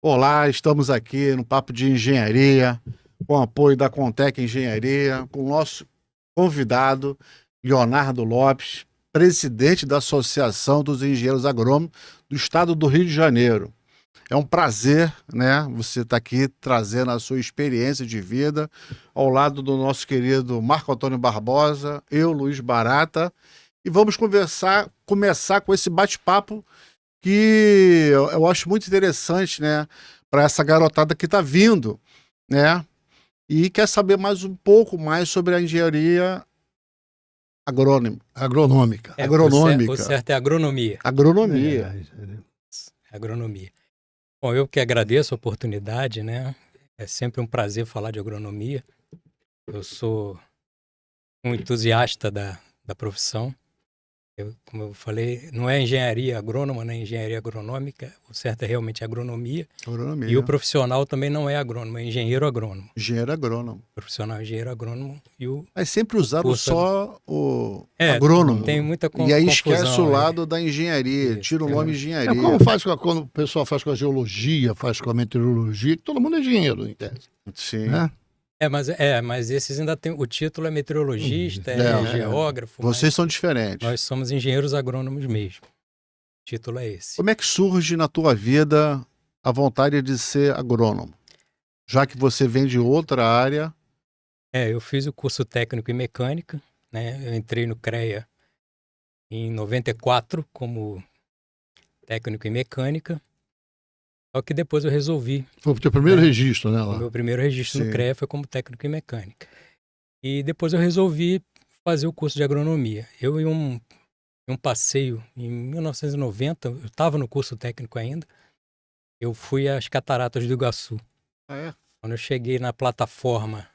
Olá, estamos aqui no Papo de Engenharia, com o apoio da Contec Engenharia, com o nosso convidado, Leonardo Lopes, presidente da Associação dos Engenheiros Agrônomos do Estado do Rio de Janeiro. É um prazer, né, você estar aqui trazendo a sua experiência de vida ao lado do nosso querido Marco Antônio Barbosa, eu, Luiz Barata, e vamos começar com esse bate-papo que eu acho muito interessante, né, para essa garotada que está vindo, né, e quer saber mais um pouco mais sobre a engenharia Agronômica. O certo é agronomia. Agronomia. Agronomia. Bom, eu que agradeço a oportunidade, né? É sempre um prazer falar de agronomia. Eu sou um entusiasta da profissão. Como eu falei, não é engenharia agrônoma, nem engenharia agronômica. O certo é realmente agronomia. E o profissional também não é agrônomo, é engenheiro agrônomo. Engenheiro agrônomo. O profissional é engenheiro agrônomo e o... Mas sempre usaram só o É, agrônomo. tem muita E aí esquece confusão, o lado da engenharia, Isso, tira o nome engenharia. Como quando o pessoal faz com a geologia, faz com a meteorologia, que todo mundo é engenheiro, entende? Sim. Né? Mas esses ainda tem... O título é meteorologista, geógrafo. Vocês são diferentes. Nós somos engenheiros agrônomos mesmo. O título é esse. Como é que surge na tua vida a vontade de ser agrônomo? Já que você vem de outra área. Eu fiz o curso técnico em mecânica, né? Eu entrei no CREA em 94 como técnico em mecânica. Só que depois eu resolvi... Foi o teu primeiro registro, né? O Lá. meu primeiro registro Sim. no CREA foi como técnico em mecânica. E depois eu resolvi fazer o curso de agronomia. Eu, em um passeio, em 1990, eu estava no curso técnico ainda, eu fui às Cataratas do Iguaçu. Ah, é? Quando eu cheguei na plataforma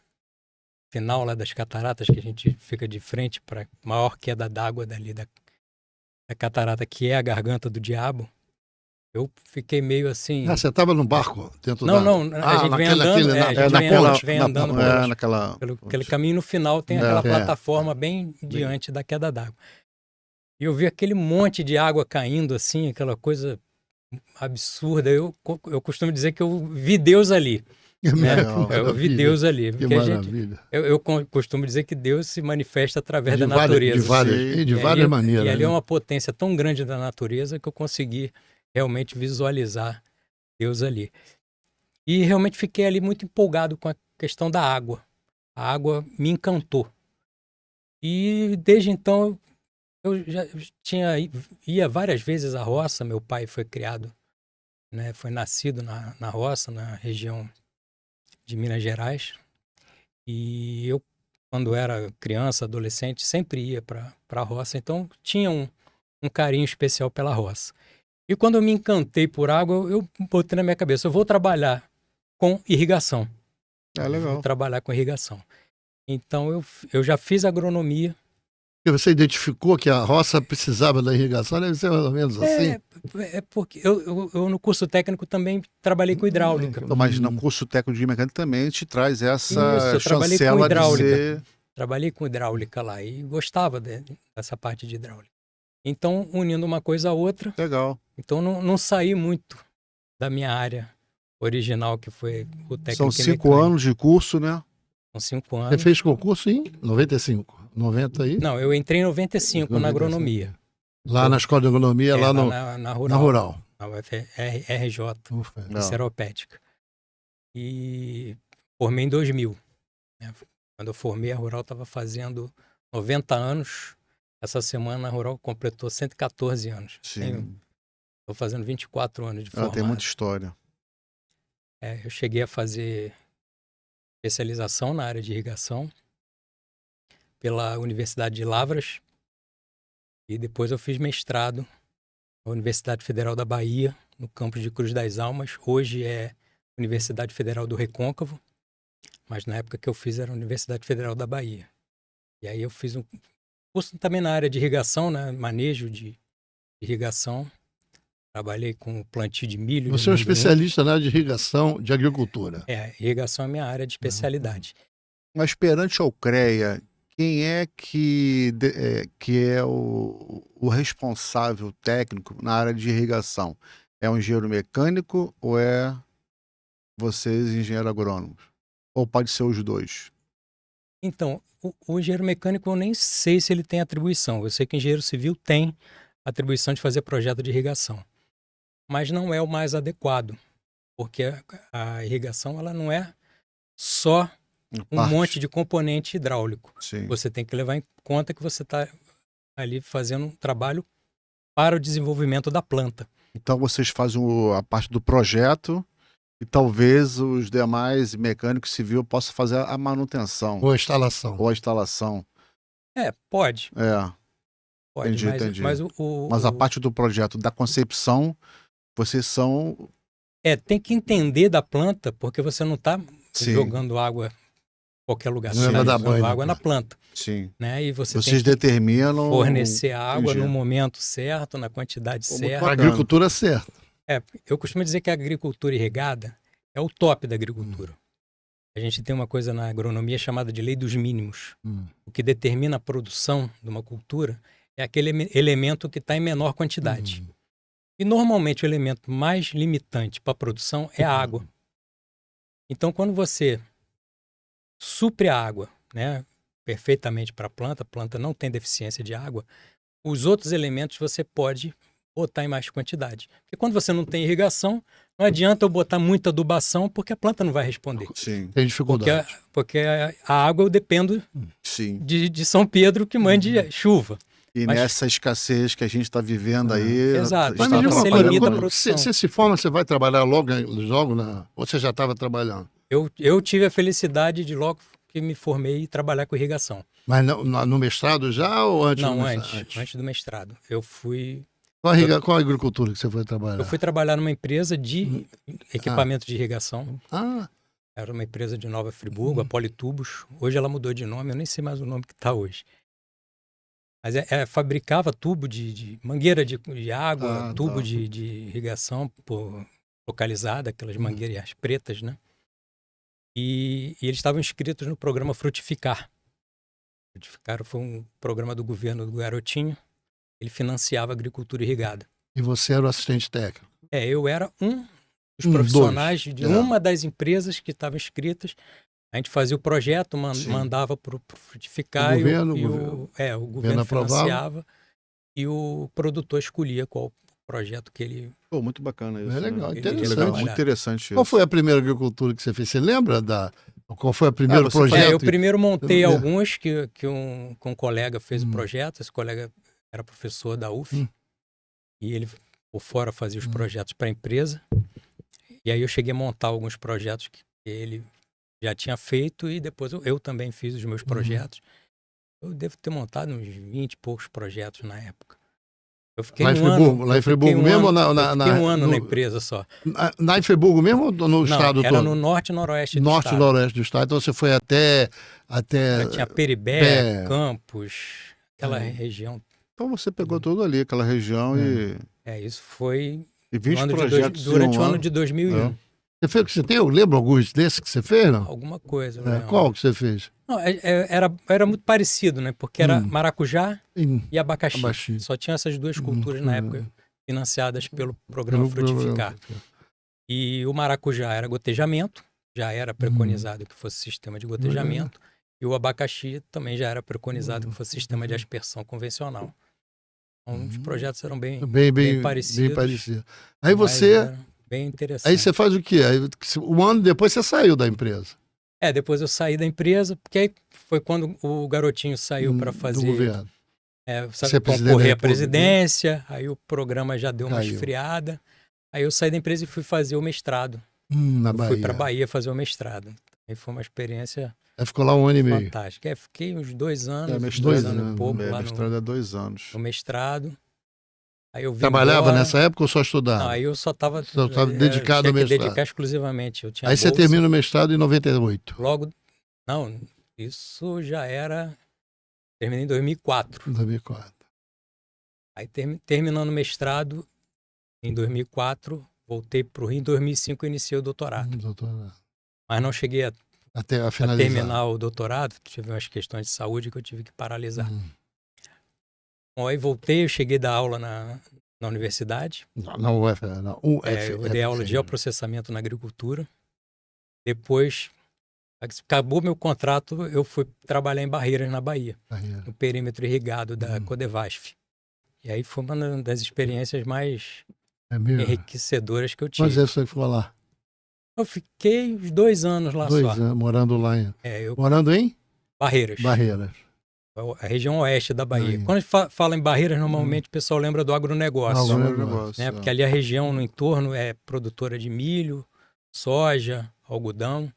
final lá das cataratas, que a gente fica de frente para a maior queda d'água dali da catarata, que é a Garganta do Diabo, eu fiquei meio assim... Ah, você estava no barco dentro Não, da... a gente vem andando, pelo aquele caminho, no final tem aquela plataforma bem diante da queda d'água. E eu vi aquele monte de água caindo assim, aquela coisa absurda. Eu costumo dizer que eu vi Deus ali. Né? Eu vi Deus ali. Que maravilha. Eu costumo dizer que Deus se manifesta através da natureza. De várias maneiras. E ali é uma potência tão grande da natureza que eu consegui realmente visualizar Deus ali. E realmente fiquei ali muito empolgado com a questão da água. A água me encantou. E desde então eu já ia várias vezes à roça. Meu pai foi criado, né, foi nascido na roça, na região de Minas Gerais. E eu, quando era criança, adolescente, sempre ia para a roça. Então tinha um carinho especial pela roça. E quando eu me encantei por água, eu botei na minha cabeça, eu vou trabalhar com irrigação. Legal. Vou trabalhar com irrigação. Então eu já fiz agronomia. E você identificou que a roça precisava da irrigação, deve ser mais ou menos assim? É porque eu no curso técnico também trabalhei com hidráulica. Então, mas no curso técnico de mecânica também te traz essa chancela de ser... Trabalhei com hidráulica lá e gostava dessa parte de hidráulica. Então, unindo uma coisa a outra... Legal. Então, não saí muito da minha área original, que foi o técnico São 5 anos de curso, né? São 5 anos. Você fez concurso em 95? 90 aí? Não, eu entrei em 95 na agronomia. Lá na Escola de Agronomia, lá na Rural. Na UFRJ, em Seropédica. E formei em 2000. Né? Quando eu formei, a Rural estava fazendo 90 anos. Essa semana a Rural completou 114 anos. Sim. Estou fazendo 24 anos de formado. Tem muita história. Eu cheguei a fazer especialização na área de irrigação pela Universidade de Lavras. E depois eu fiz mestrado na Universidade Federal da Bahia, no campus de Cruz das Almas. Hoje é Universidade Federal do Recôncavo, mas na época que eu fiz era a Universidade Federal da Bahia. E aí eu fiz um curso também na área de irrigação, né? Manejo de irrigação. Trabalhei com plantio de milho. Você é um especialista na área de irrigação, de agricultura. Irrigação é minha área de especialidade. Mas perante ao CREA, quem é que é o responsável técnico na área de irrigação? É um engenheiro mecânico ou é vocês, engenheiros agrônomos? Ou pode ser os dois? Então, o engenheiro mecânico eu nem sei se ele tem atribuição. Eu sei que o engenheiro civil tem atribuição de fazer projeto de irrigação. Mas não é o mais adequado, porque a irrigação ela não é só um monte de componente hidráulico. Sim. Você tem que levar em conta que você está ali fazendo um trabalho para o desenvolvimento da planta. Então vocês fazem a parte do projeto e talvez os demais mecânicos civil possam fazer a manutenção Ou instalação. ou a instalação. Pode, Entendi, mas, entendi. mas Mas a parte do projeto, da concepção, vocês são... tem que entender da planta, porque você não está Sim. jogando água em qualquer lugar. Não Você é está pra dar jogando banho na água na planta. Sim. Né? E você Vocês tem que determinam... fornecer a água Entendi. no momento certo, na quantidade Muito certa. A agricultura certa. Eu costumo dizer que a agricultura irrigada é o top da agricultura. A gente tem uma coisa na agronomia chamada de lei dos mínimos. O que determina a produção de uma cultura é aquele elemento que está em menor quantidade. E normalmente o elemento mais limitante para a produção é a água. Então, quando você supre a água, né, perfeitamente para a planta não tem deficiência de água, os outros elementos você pode botar em mais quantidade. Porque quando você não tem irrigação, não adianta eu botar muita adubação, porque a planta não vai responder. Sim. Tem dificuldade. Porque a água eu dependo Sim. de São Pedro que mande chuva. E Mas- nessa escassez que a gente está vivendo aí... Exato. Mas está me diga uma você coisa, limita a quando produção. você se forma, você vai trabalhar logo ou você já estava trabalhando? Eu tive a felicidade de logo que me formei trabalhar com irrigação. Mas no mestrado já ou antes do Não, mestrado? antes do mestrado. Eu fui Qual a agricultura que você foi trabalhar? trabalhar numa empresa de equipamento de irrigação. Ah, Era uma empresa de Nova Friburgo, a Politubos. Hoje ela mudou de nome, eu nem sei mais o nome que está hoje. Mas fabricava tubo de mangueira de água, tubo tá. de irrigação localizada, aquelas mangueiras pretas, né? E eles estavam inscritos no programa Frutificar. Frutificar foi um programa do governo do Garotinho. Ele financiava a agricultura irrigada. e você era o assistente técnico. Eu era um dos Um, profissionais dois. de uma das empresas que estavam inscritas. A gente fazia o projeto, Sim. mandava para o Frutificar O governo, o governo aprovava. financiava e o produtor escolhia qual projeto que ele... Pô, muito bacana isso. É legal, né? interessante. Legal, muito interessante Qual isso. foi a primeira agricultura que você fez? Você lembra qual foi o primeiro você projeto? eu primeiro montei É. alguns que um colega fez o projeto. Esse colega era professor da UF e ele por fora fazia os projetos para a empresa. E aí eu cheguei a montar alguns projetos que ele já tinha feito e depois eu também fiz os meus projetos. Eu devo ter montado uns 20 e poucos projetos na época. Eu fiquei Lá em Friburgo, lá em Friburgo mesmo ou eu fiquei um ano na empresa só. Na em Friburgo mesmo ou no estado Era todo? no norte e noroeste do Norte e estado. noroeste do estado. Então você foi até Já tinha Peribé, Campos, aquela região. Então você pegou tudo ali, aquela região e Isso foi E 20 no ano de projetos durante em o um ano de 2001. Você fez o que você tem? Eu lembro alguns desses que você fez, não? Alguma coisa. eu lembro. Qual que você fez? Não, era muito parecido, né? Porque era maracujá Em- e abacaxi. Abacaxi. Só tinham essas duas culturas na época, financiadas pelo programa pelo Frutificar. E o maracujá era gotejamento, já era preconizado que fosse sistema de gotejamento. E o abacaxi também já era preconizado que fosse sistema de aspersão convencional. Então, os projetos eram bem parecidos. Bem parecido. Aí mas você... era bem interessante. Aí você faz o quê? Aí, um ano depois você saiu da empresa. Depois eu saí da empresa, porque aí foi quando o garotinho saiu para Do fazer... governo. Sabe, Ser presidente da concorrer à República. presidência, aí o programa já deu uma Caiu. esfriada. Aí eu saí da empresa e fui fazer o mestrado. Na Eu Bahia. fui para Bahia fazer o mestrado. Aí foi uma experiência Aí ficou lá um ano e meio. fantástica. Fiquei uns 2 anos, mestrado, 2 anos e pouco é, lá mestrado é 2 anos. no mestrado. Aí eu vim Trabalhava embora. nessa época ou só estudava? Não, aí eu só estava dedicado ao mestrado. dedicar exclusivamente. Eu tinha Aí você bolsa. termina o mestrado em 98. Logo, não, isso já era... Terminei em 2004. 2004. Aí terminando o mestrado, em 2004, voltei para o Rio. Em 2005 eu iniciei o doutorado. Doutorado. Mas não cheguei a Até a a finalizar. terminar o doutorado. Tive umas questões de saúde que eu tive que paralisar. Bom, aí voltei, eu cheguei a dar aula na universidade. Não, UF, não. UF, Eu dei aula de geoprocessamento na agricultura. Depois, acabou meu contrato, eu fui trabalhar em Barreiras, na Bahia, no perímetro irrigado da Codevasf. E aí foi uma das experiências mais enriquecedoras que eu tive. Mas você ficou lá? Eu fiquei uns 2 anos lá 2 só. anos, morando lá em... Eu... Morando em? Barreiras. Barreiras. A região oeste da Bahia. Quando a gente fala em Barreiras, normalmente o pessoal lembra do agronegócio. Né? Porque ali a região no entorno é produtora de milho, soja, algodão.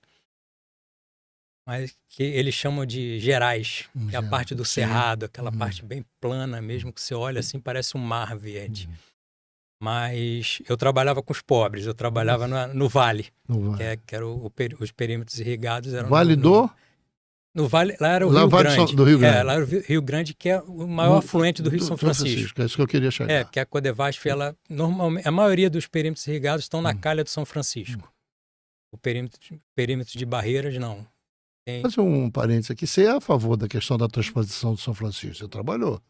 Mas que eles chamam de gerais, que é a parte do cerrado, aquela parte bem plana mesmo, que você olha assim, parece um mar verde. Mas eu trabalhava com os pobres, eu trabalhava no Vale, que era os perímetros irrigados. Eram Vale no Vale, lá era o Rio Grande. Do Rio Grande. Lá era o Rio Grande, que é o maior afluente do Rio São Francisco. É isso que eu queria chegar. Que a Codevasf, normalmente, a maioria dos perímetros irrigados estão na calha do São Francisco. O perímetro de Barreiras, não. Fazer um parênteses aqui. Você é a favor da questão da transposição do São Francisco? Você trabalhou?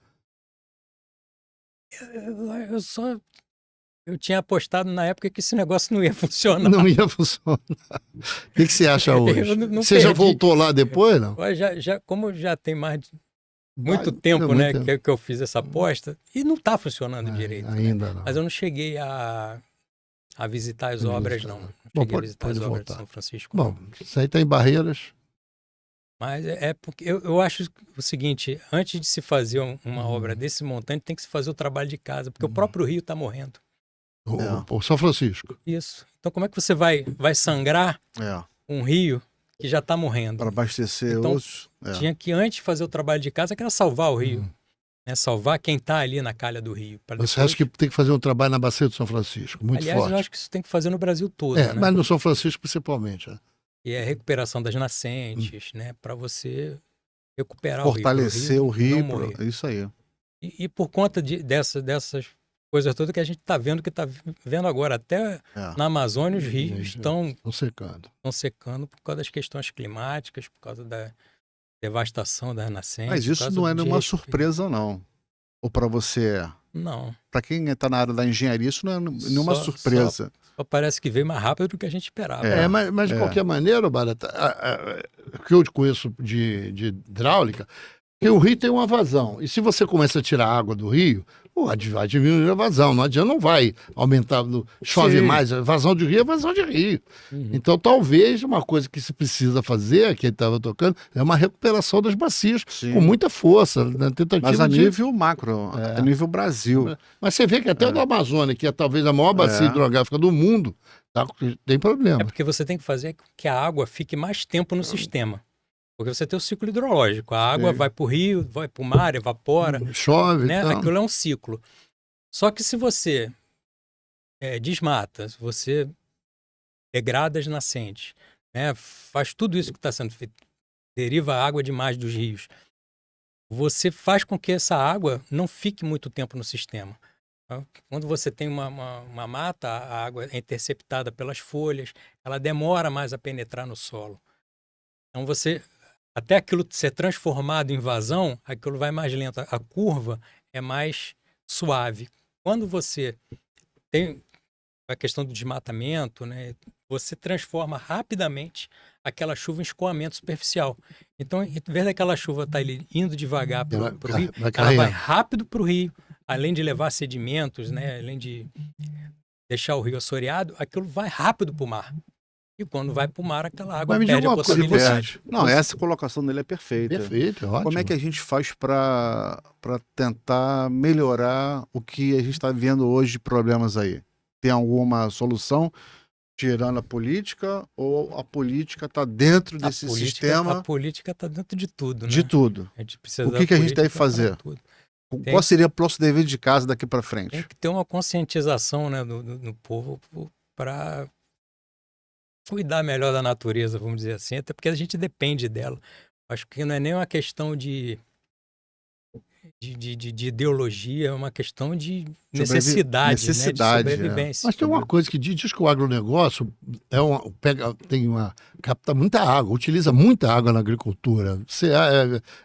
Eu tinha apostado na época que esse negócio não ia funcionar. Não ia funcionar. O que você acha hoje? Você já voltou lá depois, não? Como já tem muito tempo, né, que eu fiz essa aposta, e não está funcionando direito. Ainda né? não. Mas eu não cheguei a visitar as obras, não. Não cheguei a visitar as obras de São Francisco. Bom, isso aí está em Barreiras. Mas é porque eu acho o seguinte, antes de se fazer uma obra desse montante, tem que se fazer o trabalho de casa, porque o próprio rio está morrendo. O São Francisco. Isso. Então como é que você vai sangrar um rio que já está morrendo? Para abastecer então, outros. Tinha que antes fazer o trabalho de casa, que era salvar o rio. Né? Salvar quem está ali na calha do rio. Você acha que tem que fazer um trabalho na bacia do São Francisco? Muito forte. Aliás, eu acho que isso tem que fazer no Brasil todo. Né? Mas no São Francisco principalmente. E é a recuperação das nascentes, né? Para você recuperar fortalecer o rio. Isso aí. E por conta dessas coisas todas que a gente está vendo, que está vendo agora, até na Amazônia os rios estão secando por causa das questões climáticas, por causa da devastação das nascentes. Mas isso não é nenhuma surpresa, não. Ou para você... Não. Para quem está na área da engenharia, isso não é nenhuma surpresa. Só parece que veio mais rápido do que a gente esperava. Mas de qualquer maneira, Barata, o que eu conheço de hidráulica, que o rio tem uma vazão. E se você começa a tirar água do rio, vai diminuir a vazão. Não adianta, não vai aumentar, chove mais. A vazão de rio é vazão de rio. Então, talvez uma coisa que se precisa fazer, que ele estava tocando, é uma recuperação das bacias com muita força. Na tentativa mas a nível macro, a nível Brasil. Mas você vê que até o do Amazônia, que é talvez a maior bacia hidrográfica do mundo, tem problema. É porque você tem que fazer que a água fique mais tempo no sistema. Porque você tem o ciclo hidrológico. A água vai para o rio, vai para o mar, evapora. Chove. Né? Aquilo é um ciclo. Só que se você desmata, se você degrada as nascentes, né? Faz tudo isso que está sendo feito, deriva água demais dos rios, você faz com que essa água não fique muito tempo no sistema. Quando você tem uma mata, a água é interceptada pelas folhas, ela demora mais a penetrar no solo. Então até aquilo ser transformado em vazão, aquilo vai mais lento. A curva é mais suave. Quando você tem a questão do desmatamento, né, você transforma rapidamente aquela chuva em escoamento superficial. Então, em vez daquela chuva estar indo devagar para o rio, ela vai rápido para o rio. Além de levar sedimentos, né, além de deixar o rio assoreado, aquilo vai rápido para o mar. E quando vai para o mar, aquela água perde a potabilidade. Não, essa colocação dele é perfeita. Perfeito, ótimo. Como é que a gente faz para tentar melhorar o que a gente está vendo hoje de problemas aí? Tem alguma solução, tirando a política, ou a política está dentro desse sistema? A política está dentro de tudo, né? De tudo. A gente precisa o que a gente deve fazer? Qual seria o nosso dever de casa daqui para frente? Tem que ter uma conscientização, né, no povo para cuidar melhor da natureza, vamos dizer assim, até porque a gente depende dela. Acho que não é nem uma questão de ideologia, é uma questão de necessidade, né, de sobrevivência. Mas tem uma coisa que diz que o agronegócio capta muita água, utiliza muita água na agricultura.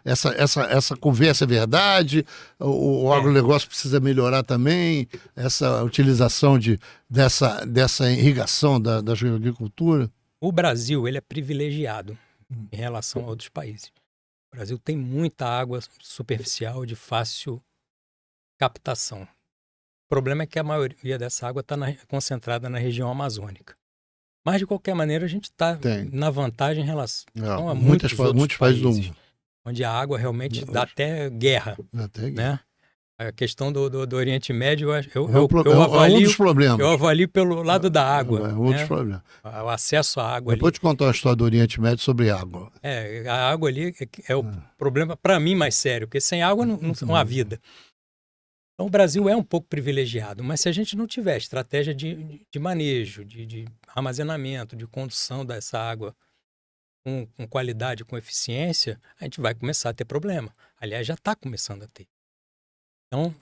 Essa conversa é verdade? O agronegócio precisa melhorar também essa utilização dessa irrigação da agricultura? o Brasil ele é privilegiado em relação a outros países. O Brasil tem muita água superficial de fácil captação. O problema é que a maioria dessa água está concentrada na região amazônica. Mas, de qualquer maneira, a gente está na vantagem em relação a muitos países do mundo. Onde a água realmente dá até guerra. Né? A questão do Oriente Médio, um dos problemas. Eu avalio pelo lado da água. É um dos problemas. O acesso à água. Depois te contar uma história do Oriente Médio sobre água. A água ali é o problema, para mim, mais sério, porque sem água não há vida. Então, o Brasil é um pouco privilegiado, mas se a gente não tiver estratégia de manejo, de armazenamento, de condução dessa água com qualidade, com eficiência, a gente vai começar a ter problema. Aliás, já está começando a ter. Então,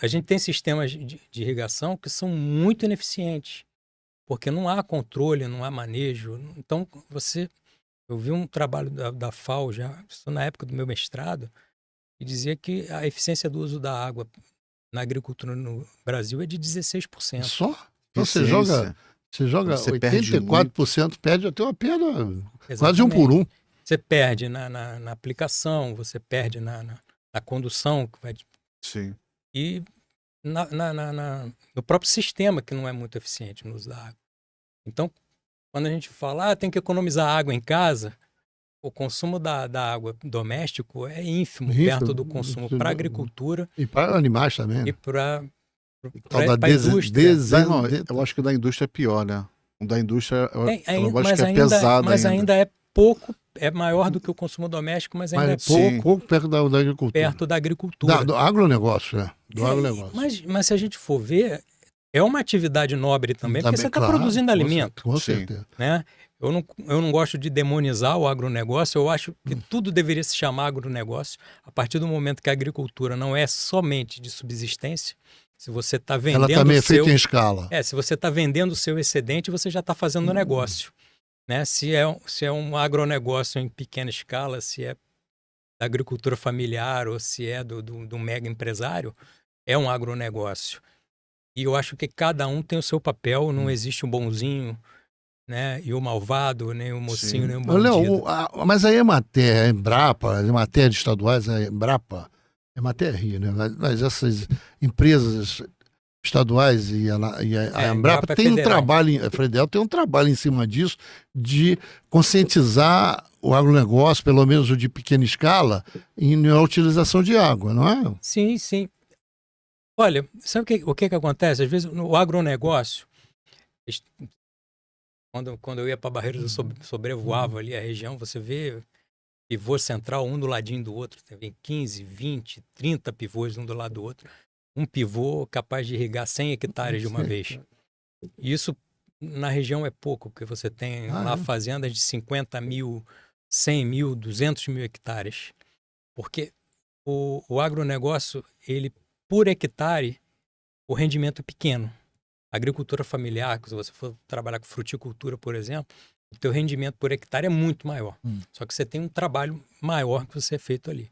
a gente tem sistemas de irrigação que são muito ineficientes, porque não há controle, não há manejo. Então, eu vi um trabalho da FAO, já na época do meu mestrado, e dizia que a eficiência do uso da água na agricultura no Brasil é de 16%. Só? Então você joga 84%, perde até uma perda quase 1 por 1. Você perde na aplicação, você perde na condução. Sim. E no próprio sistema, que não é muito eficiente no uso da água. Então, quando a gente fala, tem que economizar água em casa, o consumo da água doméstico é ínfimo perto do consumo para a agricultura. E para animais também. E para a indústria. Eu acho que o da indústria é pior, né? O da indústria mas ainda é pouco, é maior do que o consumo doméstico, mas ainda é pouco perto da agricultura. Perto da agricultura. Do agronegócio, né? Do agronegócio. Mas se a gente for ver, é uma atividade nobre também, porque você está produzindo alimento. Com certeza. Né? Eu não gosto de demonizar o agronegócio, eu acho que tudo deveria se chamar agronegócio. A partir do momento que a agricultura não é somente de subsistência, se você está vendendo. Ela também é feita em escala. Se você está vendendo o seu excedente, você já está fazendo negócio. Né? Se é um agronegócio em pequena escala, se é da agricultura familiar ou se é do mega empresário, é um agronegócio. E eu acho que cada um tem o seu papel, não existe um bonzinho, né? E o malvado, nem o mocinho, nem o bandido. Mas aí é Embrapa, é matéria de estaduais, a Embrapa, é matéria, né? Mas essas empresas estaduais e a Embrapa tem um trabalho, a Federal tem um trabalho em cima disso, de conscientizar o agronegócio, pelo menos o de pequena escala, na utilização de água, não é? Sim, sim. Olha, sabe o que acontece? Às vezes, no agronegócio, quando eu ia para Barreiras, eu sobrevoava ali a região, você vê pivô central, um do ladinho do outro, tem 15, 20, 30 pivôs um do lado do outro. Um pivô capaz de irrigar 100 hectares de uma vez. E isso, na região, é pouco, porque você tem lá fazendas de 50 mil, 100 mil, 200 mil hectares. Porque o agronegócio, ele, por hectare, o rendimento é pequeno. A agricultura familiar, se você for trabalhar com fruticultura, por exemplo, o teu rendimento por hectare é muito maior. Só que você tem um trabalho maior que você é feito ali.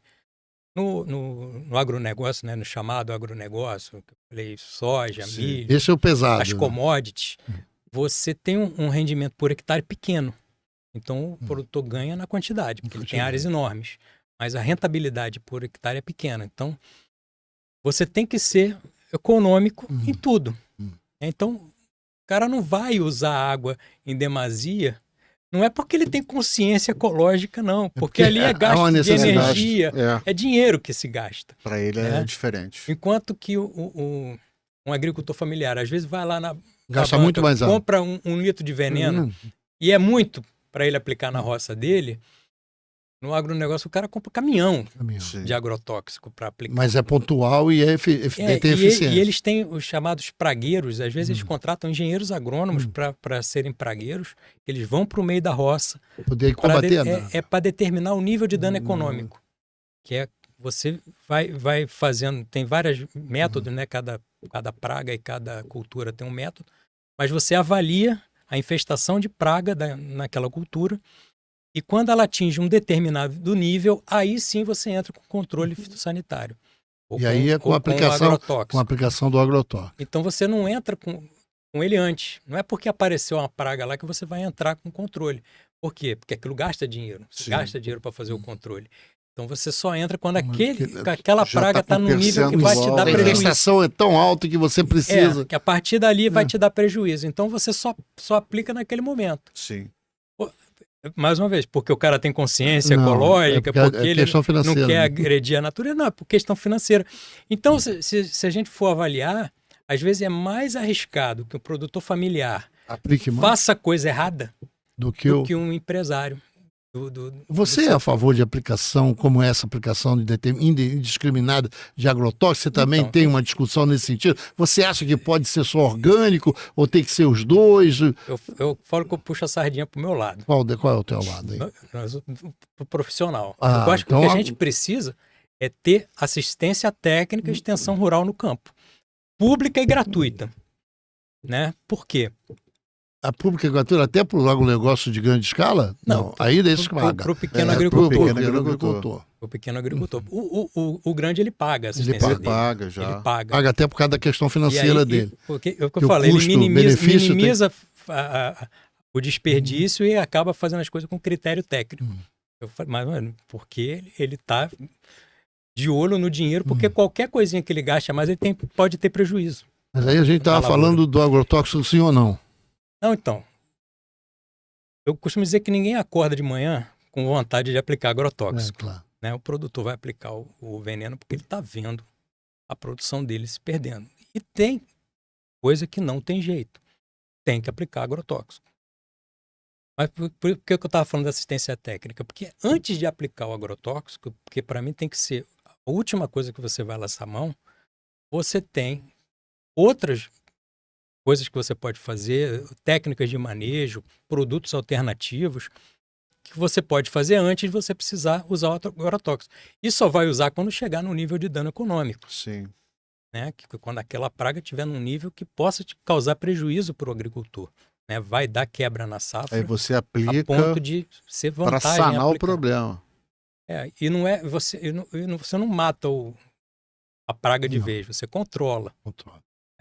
No agronegócio, né, no chamado agronegócio, que eu falei, soja, milho, esse é o pesado, as commodities, você tem um rendimento por hectare pequeno. Então, o produtor ganha na quantidade, porque ele tem áreas enormes. Mas a rentabilidade por hectare é pequena. Então, você tem que ser econômico em tudo. Então, o cara não vai usar água em demasia, não é porque ele tem consciência ecológica, não. Porque ali é gasto de energia, é dinheiro que se gasta. Para ele é diferente. Enquanto que um agricultor familiar, às vezes vai lá gasta muito mais água, compra um litro de veneno, e é muito para ele aplicar na roça dele. No agronegócio, o cara compra caminhão de agrotóxico para aplicar. Mas é pontual e tem eficiência. E eles têm os chamados pragueiros. Às vezes eles contratam engenheiros agrônomos para serem pragueiros. Eles vão para o meio da roça. Poder combater para determinar o nível de dano econômico. Que é, você vai fazendo... Tem vários métodos, né? Cada praga e cada cultura tem um método. Mas você avalia a infestação de praga naquela cultura. E quando ela atinge um determinado nível, aí sim você entra com controle fitossanitário. E aí é com a aplicação do agrotóxico. Então você não entra com ele antes. Não é porque apareceu uma praga lá que você vai entrar com controle. Por quê? Porque aquilo gasta dinheiro. Você Sim. gasta dinheiro para fazer o controle. Então você só entra quando Porque aquela já praga tá está com no nível que vai te dar percentual, A prejuízo. infestação é tão alta que você precisa. Que a partir dali vai te dar prejuízo. Então você só aplica naquele momento. Sim. Mais uma vez, porque o cara tem consciência Não, ecológica, porque é ele questão não financeira. quer agredir a natureza, não, é por questão financeira. Então, se a gente for avaliar, às vezes é mais arriscado que um produtor familiar Aplique mais faça coisa errada do que do o... que um empresário. Você é a favor de aplicação como essa aplicação indiscriminada de agrotóxicos? Você também Então, tem uma discussão nesse sentido? Você acha que pode ser só orgânico ou tem que ser os dois? Eu falo que eu puxo a sardinha pro meu lado, Qual é o teu lado aí? pro profissional. Ah, Eu acho que então o que a gente precisa é ter assistência técnica e extensão rural no campo, pública e gratuita. Né? Por quê? A pública é gratuita até para o agronegócio de grande escala? Não, aí deixa que paga. Para o pequeno É, agricultor. pro pequeno agricultor. O pequeno agricultor. O grande ele paga a Ele assistência dele. paga já. Ele paga. Paga até por causa da questão financeira dele. Porque é o que Que eu o falei, ele custo, minimiza, benefício o desperdício e acaba fazendo as coisas com critério técnico. Eu falei, mas mano, porque ele está de olho no dinheiro, porque qualquer coisinha que ele gaste a mais, ele pode ter prejuízo. Mas aí a gente estava falando do agrotóxico, sim ou não? Não, então. Eu costumo dizer que ninguém acorda de manhã com vontade de aplicar agrotóxico. Claro. Né? O produtor vai aplicar o veneno porque ele está vendo a produção dele se perdendo. E tem coisa que não tem jeito. Tem que aplicar agrotóxico. Mas por que eu estava falando da assistência técnica? Porque antes de aplicar o agrotóxico, porque para mim tem que ser a última coisa que você vai lançar a mão, você tem outras coisas que você pode fazer, técnicas de manejo, produtos alternativos, que você pode fazer antes de você precisar usar o agrotóxico. E só vai usar quando chegar no nível de dano econômico. Sim. Né? Quando aquela praga estiver num nível que possa te causar prejuízo para o agricultor. Né? Vai dar quebra na safra. Aí você a aplica ponto de ser para vantagem sanar o aplicar. problema. E não é você não mata a praga de Não. vez, você controla.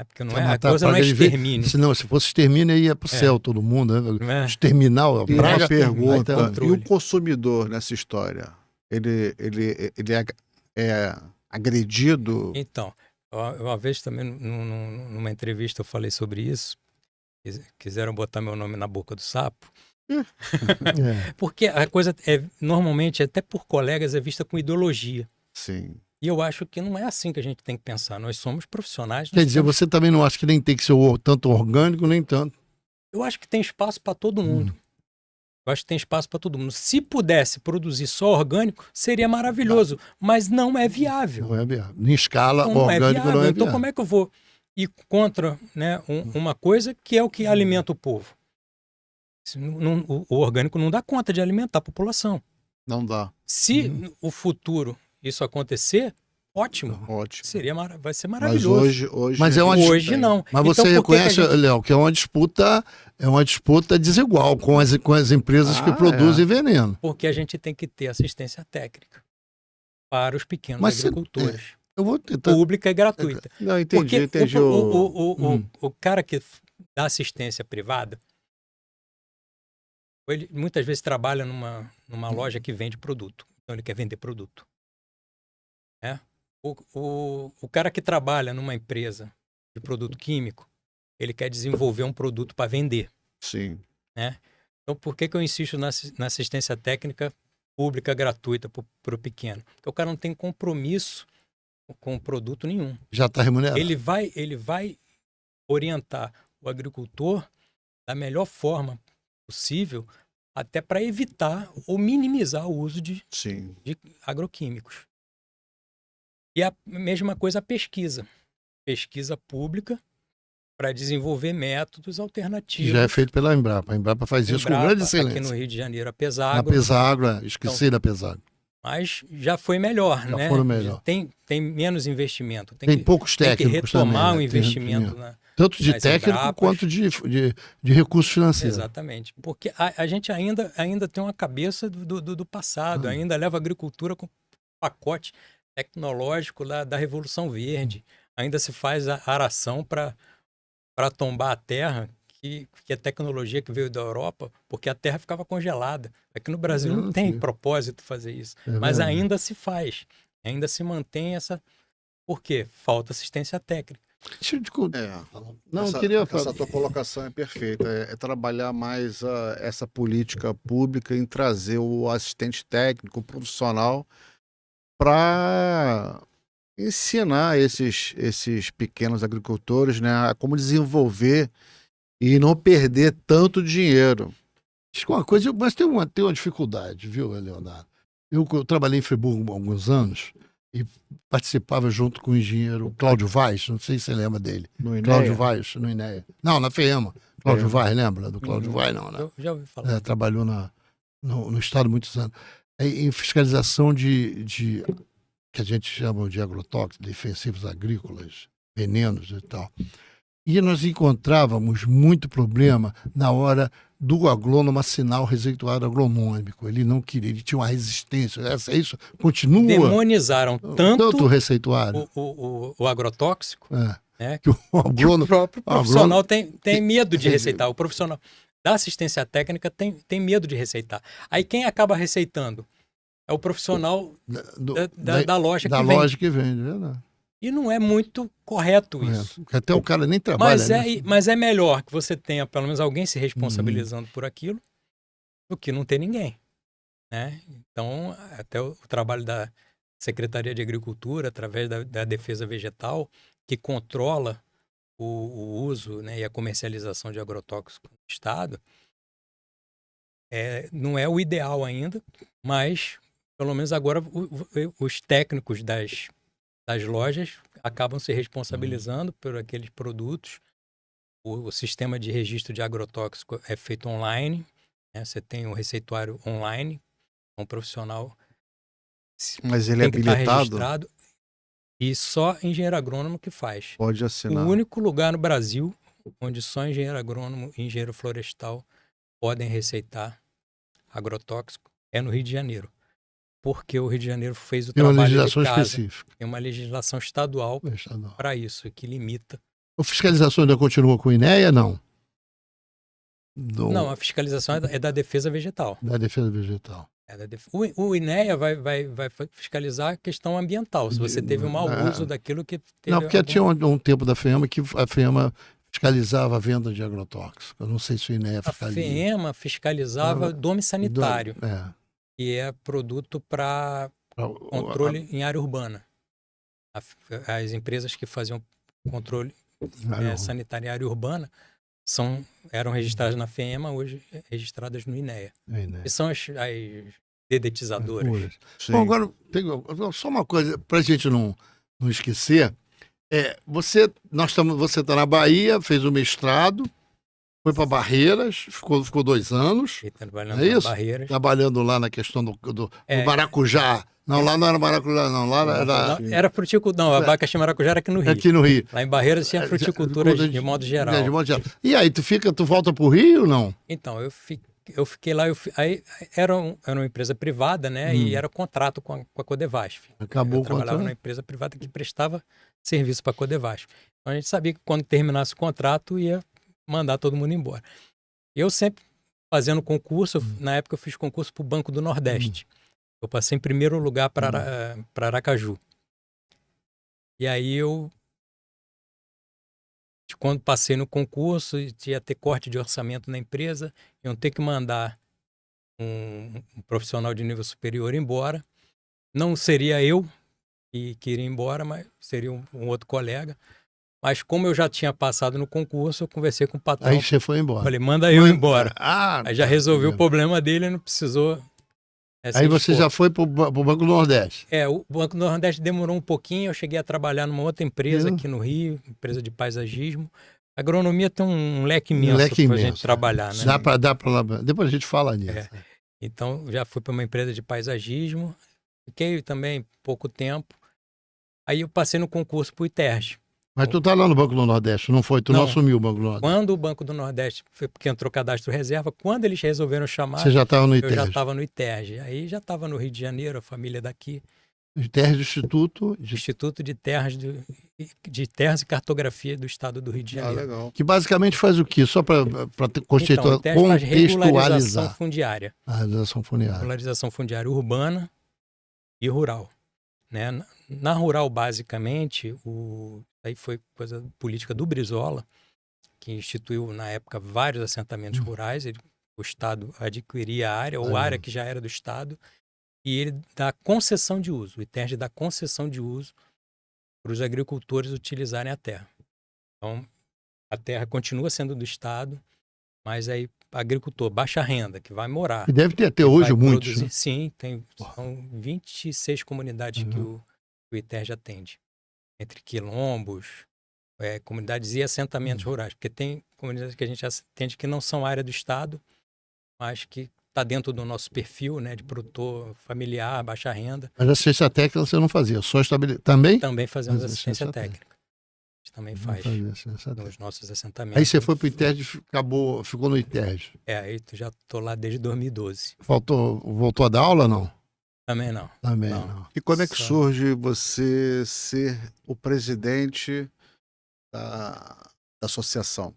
Porque não Pra é, a matar a coisa não é praga de vez, extermínio. Senão, se fosse extermínio, aí ia pro céu todo mundo, né? Não é? Exterminar a E praga. uma pergunta, Então, e controle. o consumidor nessa história? Ele é agredido? Então, uma vez também, numa entrevista, eu falei sobre isso. Quiseram botar meu nome na boca do sapo. Porque a coisa, normalmente, até por colegas, é vista com ideologia. Sim. E eu acho que não é assim que a gente tem que pensar. Nós somos profissionais. Quer dizer, você também não acha que nem tem que ser tanto orgânico, nem tanto. Eu acho que tem espaço para todo mundo. Eu acho que tem espaço para todo mundo. Se pudesse produzir só orgânico, seria maravilhoso. Mas não é viável. Não é viável. Em escala, Então, orgânico não é viável. Então, como é que eu vou ir contra, né, uma coisa que é o que alimenta o povo? O orgânico não dá conta de alimentar a população. Não dá. Se o futuro isso acontecer, ótimo. Ótimo. Vai ser Mas maravilhoso. hoje Mas é uma Hoje não. Mas Então, você por que reconhece, que a gente- Léo, que é uma disputa desigual com as empresas que produzem veneno. Porque a gente tem que ter assistência técnica para os pequenos Mas agricultores. Eu vou tentar. Pública e gratuita. Não, entendi, Porque entendi. o cara que dá assistência privada, ele muitas vezes trabalha numa loja que vende produto. Então ele quer vender produto. Né? O cara que trabalha numa empresa de produto químico, ele quer desenvolver um produto para vender. Sim. Né? Então por que eu insisto na assistência técnica pública gratuita para o pequeno? Porque o cara não tem compromisso com produto nenhum. Já está remunerado. Ele vai orientar o agricultor da melhor forma possível, até para evitar ou minimizar o uso de agroquímicos. E a mesma coisa a pesquisa. Pesquisa pública para desenvolver métodos alternativos. Já é feito pela Embrapa. A Embrapa faz isso com grande excelência. Aqui no Rio de Janeiro, a Na Pesagro. Pesagro, esqueci da Pesagro. Mas já foi melhor, Já né? foram melhor. Tem menos investimento. Tem poucos tem técnicos que retomar também, o investimento. Tanto de nas técnico Embrapas. quanto de recursos financeiros. Exatamente. Porque a gente ainda tem uma cabeça do passado, ainda leva a agricultura com pacote tecnológico da Revolução Verde. Ainda se faz a aração para para tombar a terra, que a tecnologia que veio da Europa, porque a terra ficava congelada. Aqui no Brasil não tem propósito fazer isso, mas ainda se faz, ainda se mantém essa... Por quê? Falta assistência técnica. Deixa eu te... Não, essa, queria falar. essa tua colocação é perfeita. É trabalhar mais essa política pública em trazer o assistente técnico, o profissional, para ensinar esses pequenos agricultores, né, a como desenvolver e não perder tanto dinheiro. Diz uma coisa, mas tem uma dificuldade, viu, Leonardo? Eu trabalhei em Friburgo há alguns anos e participava junto com o engenheiro Cláudio Vaz, não sei se você lembra dele. No INEA? Cláudio Vaz, no INEA. Não, na FEEMA. Cláudio Vaz, lembra do Cláudio Vaz? Não, né? Eu já ouvi falar. Trabalhou no Estado muitos anos. Em fiscalização de que a gente chama de agrotóxicos, defensivos agrícolas, venenos e tal. E nós encontrávamos muito problema na hora do agrônomo assinar o receituário agronômico. Ele não queria, ele tinha uma resistência. Isso continua. Demonizaram tanto o receituário. O agrotóxico, né, que o agrônomo, que o próprio profissional tem medo de receitar. O profissional da assistência técnica tem medo de receitar. Aí quem acaba receitando é o profissional da loja da que loja vende. que vende, verdade. E não é muito correto isso. Porque até o cara nem trabalha. Mas é melhor que você tenha pelo menos alguém se responsabilizando por aquilo do que não ter ninguém, né? Então, até o trabalho da Secretaria de Agricultura, através da Defesa Vegetal, que controla o uso, né, e a comercialização de agrotóxicos no Estado, não é o ideal ainda, mas pelo menos agora os técnicos das lojas acabam se responsabilizando por aqueles produtos. O sistema de registro de agrotóxico é feito online, né? Você tem um receituário online, um profissional Mas ele tem que estar habilitado? registrado, e só engenheiro agrônomo que faz. Pode assinar. O único lugar no Brasil onde só engenheiro agrônomo e engenheiro florestal podem receitar agrotóxico é no Rio de Janeiro. Porque o Rio de Janeiro fez o Tem uma trabalho legislação de casa. específica. Tem uma legislação estadual para isso, que limita. A fiscalização ainda continua com o INEA, não? Não, a fiscalização é da Defesa Vegetal. Da Defesa Vegetal. O INEA vai fiscalizar a questão ambiental, se você teve um mau uso daquilo que teve. Não, porque tinha um tempo da FEMA que a FEMA fiscalizava a venda de agrotóxicos. Eu não sei se o INEA fiscaliza. A FEMA fiscalizava dome sanitário, que é produto para controle em área urbana. As empresas que faziam controle sanitário em área urbana eram registradas na FEMA, hoje registradas no INEA. E são as dedetizadoras. Bom, agora, só uma coisa, para a gente não esquecer. Você está na Bahia, fez o mestrado, foi para Barreiras, ficou 2 anos. Trabalhando é isso? Barreiras. Trabalhando lá na questão do maracujá. Não, lá não era maracujá, não. Lá era fruticultura. Não, a abacaxi maracujá era aqui no Rio. Aqui no Rio. Lá em Barreiras tinha fruticultura de modo geral. De modo geral. E aí, tu volta para o Rio ou não? Então, eu fiquei lá. Aí era uma empresa privada, né? E era contrato com a Codevasf. Acabou o contrato. Eu trabalhava numa empresa privada que prestava serviço para a Codevasf. Então a gente sabia que quando terminasse o contrato ia mandar todo mundo embora. Eu sempre fazendo concurso, na época eu fiz concurso para o Banco do Nordeste. Eu passei em primeiro lugar para Aracaju. E aí quando passei no concurso, ia ter corte de orçamento na empresa, iam ter que mandar um profissional de nível superior embora. Não seria eu que iria embora, mas seria um outro colega. Mas como eu já tinha passado no concurso, eu conversei com o patrão. Aí você foi embora. Falei, manda eu embora. Aí já resolveu tá. o problema dele, não precisou. Aí você já foi para o Banco do Nordeste. O Banco do Nordeste demorou um pouquinho, eu cheguei a trabalhar numa outra empresa aqui no Rio, empresa de paisagismo. A agronomia tem um leque imenso para a gente trabalhar, né? Dá para depois a gente fala nisso. Então, já fui para uma empresa de paisagismo, fiquei também pouco tempo. Aí eu passei no concurso para o ITERJ. Mas tu tá lá no Banco do Nordeste, não foi? Tu não assumiu o Banco do Nordeste? Quando o Banco do Nordeste, porque entrou cadastro reserva, quando eles resolveram chamar... Você já estava no ITERJ? Eu já estava no ITERJ. Aí já estava no Rio de Janeiro, a família daqui. Terras do Instituto, Instituto de Terras, de Terras e Cartografia do Estado do Rio de Janeiro. legal. que basicamente faz o quê? Só para Então, o TERS faz regularização contextualizar. fundiária. A realização fundiária. Regularização fundiária urbana e rural. Né? Na rural, basicamente, aí foi coisa política do Brizola, que instituiu, na época, vários assentamentos rurais. O Estado adquiria a área, ou área que já era do Estado, e ele dá concessão de uso. O ITERJ dá concessão de uso para os agricultores utilizarem a terra. Então, a terra continua sendo do Estado, mas aí agricultor, baixa renda, que vai morar. E deve ter até que hoje vai muitos. produzir- Né? Sim, são 26 comunidades que o ITERJ atende. Entre quilombos, comunidades e assentamentos rurais. Porque tem comunidades que a gente atende que não são área do Estado, mas que está dentro do nosso perfil, né, de produtor familiar, baixa renda. Mas assistência técnica você não fazia, só estabelecer. Também? Também fazemos Mas assistência assistência técnica. A gente também Não faz fazia assistência técnica. nos nossos assentamentos. Aí você foi para o ITERJ, ficou no ITERJ. Aí já estou lá desde 2012. Voltou a dar aula ou não? Também não. Também Não. não. E quando é que Só- surge você ser o presidente da associação?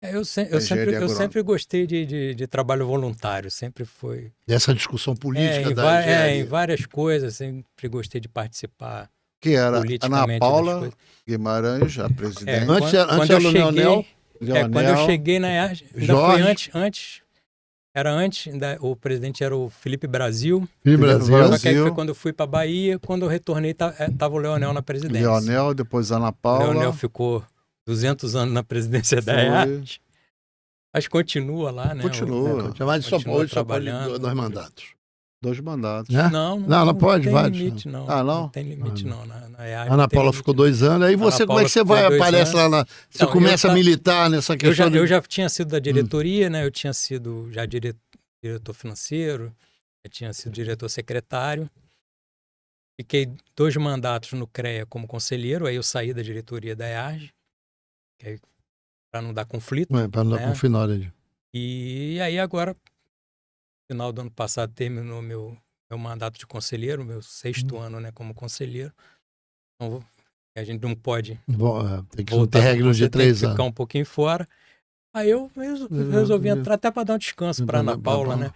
Eu Engenharia agrônoma. sempre gostei de trabalho voluntário, sempre foi. Dessa discussão política em, da va- engenharia. em várias coisas, sempre gostei de participar Que era Ana politicamente. das Paula coisas. Guimarães, a presidente. Antes era eu o Leonel. quando eu cheguei na EARJ, ainda Jorge. foi antes, o presidente era o Felipe Brasil. Felipe Brasil. Só que aí foi quando eu fui para Bahia, quando eu retornei, tava o Leonel na presidência. Leonel, depois Ana O Paula. Leonel ficou 200 anos na presidência da Foi. EARJ. Mas continua lá, né? Continua. Mas Continua hoje só pode trabalhando. 2 mandatos. 2 mandatos. Né? Não pode, tem vários, limite, não. Ah, não? Não tem limite, não. Na EARJ Ana não tem Paula limite, ficou não. 2 anos. Aí você, Ana como é que você Paula vai? ficou 2 Aparece lá anos. Você Não, começa a militar nessa Eu questão. já, eu já tinha sido da diretoria, né? Eu tinha sido já diretor financeiro, eu tinha sido diretor secretário. Fiquei 2 mandatos no CREA como conselheiro, aí eu saí da diretoria da EARJ, para não dar conflito. Para não dar né? conflito na hora de... E aí agora, no final do ano passado, terminou meu mandato de conselheiro, meu 6º ano, né, como conselheiro. Então, a gente não pode Tem que voltar ter regra você de tem 3 que anos. ficar um pouquinho fora. Aí eu resolvi entrar até para dar um descanso para Ana Paula, né?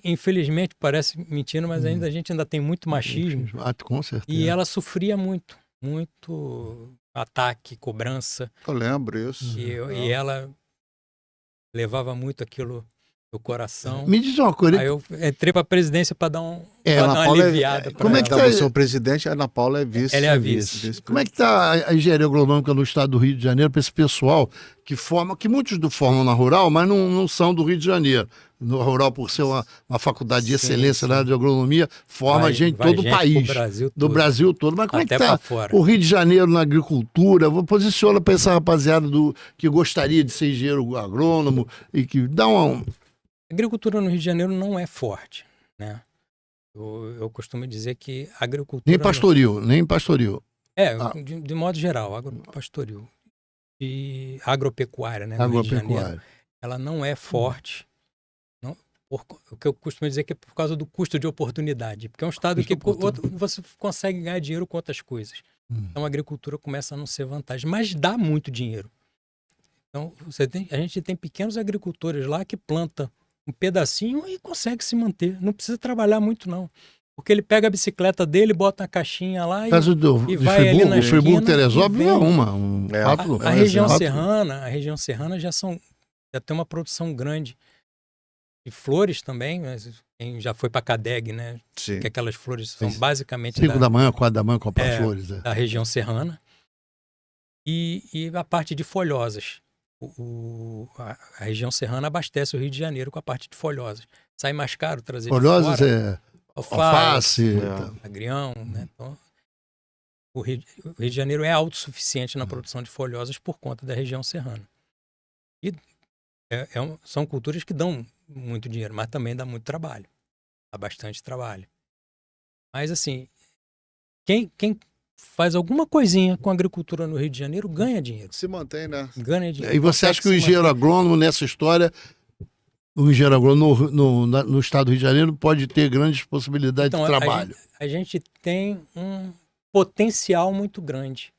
Infelizmente, parece mentira, mas a gente ainda tem muito machismo. Com certeza. E ela sofria muito ataque, cobrança. Eu lembro isso. E ela levava muito aquilo no coração. Me diz uma coisa. Aí eu entrei para a presidência para dar uma Ana Paula aliviada. como é que Então, tá- você é o presidente, a Ana Paula é vice. Ela é a vice. Como é que está a engenharia agronômica no estado do Rio de Janeiro para esse pessoal que muitos formam na rural, mas não são do Rio de Janeiro? No rural, por ser uma faculdade de Sim, excelência na área de agronomia, forma gente de vai todo o gente país, pro Brasil do todo. Brasil todo. Mas como Até é que pra está fora. o Rio de Janeiro na agricultura? Posiciona para essa rapaziada que gostaria de ser engenheiro agrônomo e que dá uma... A agricultura no Rio de Janeiro não é forte, né? Eu costumo dizer que a agricultura... Nem pastoril. De modo geral, agropastoril e agropecuária, né? no Rio de Janeiro, Agropecuária. ela não é forte. O que eu costumo dizer que é por causa do custo de oportunidade. Porque é um estado que você consegue ganhar dinheiro com outras coisas. Então a agricultura começa a não ser vantagem. Mas dá muito dinheiro. Então a gente tem pequenos agricultores lá que plantam um pedacinho e consegue se manter. Não precisa trabalhar muito, não. Porque ele pega a bicicleta dele, bota na caixinha lá e Caso de vai ali na Friburgo esquina Teresópolis e é vende. fato. A região fato. serrana já tem uma produção grande de flores também, mas quem já foi para Cadeg, né? Sim. Que aquelas flores são basicamente 5 da manhã, 4 da manhã, comprar flores. da região serrana. E a parte de folhosas. A região serrana abastece o Rio de Janeiro com a parte de folhosas. Sai mais caro trazer Folhosas de fora. alface. Agrião, né? Então, o Rio de Janeiro é autossuficiente na produção de folhosas por conta da região serrana. E são culturas que dão muito dinheiro, mas também dá muito trabalho. Dá bastante trabalho. Mas, assim, quem faz alguma coisinha com a agricultura no Rio de Janeiro ganha dinheiro. Se mantém, né? Ganha dinheiro. E você acha que o engenheiro agrônomo nessa história O engenheiro agrônomo no estado do Rio de Janeiro pode ter grandes possibilidades Então, de trabalho. a gente tem um potencial muito grande.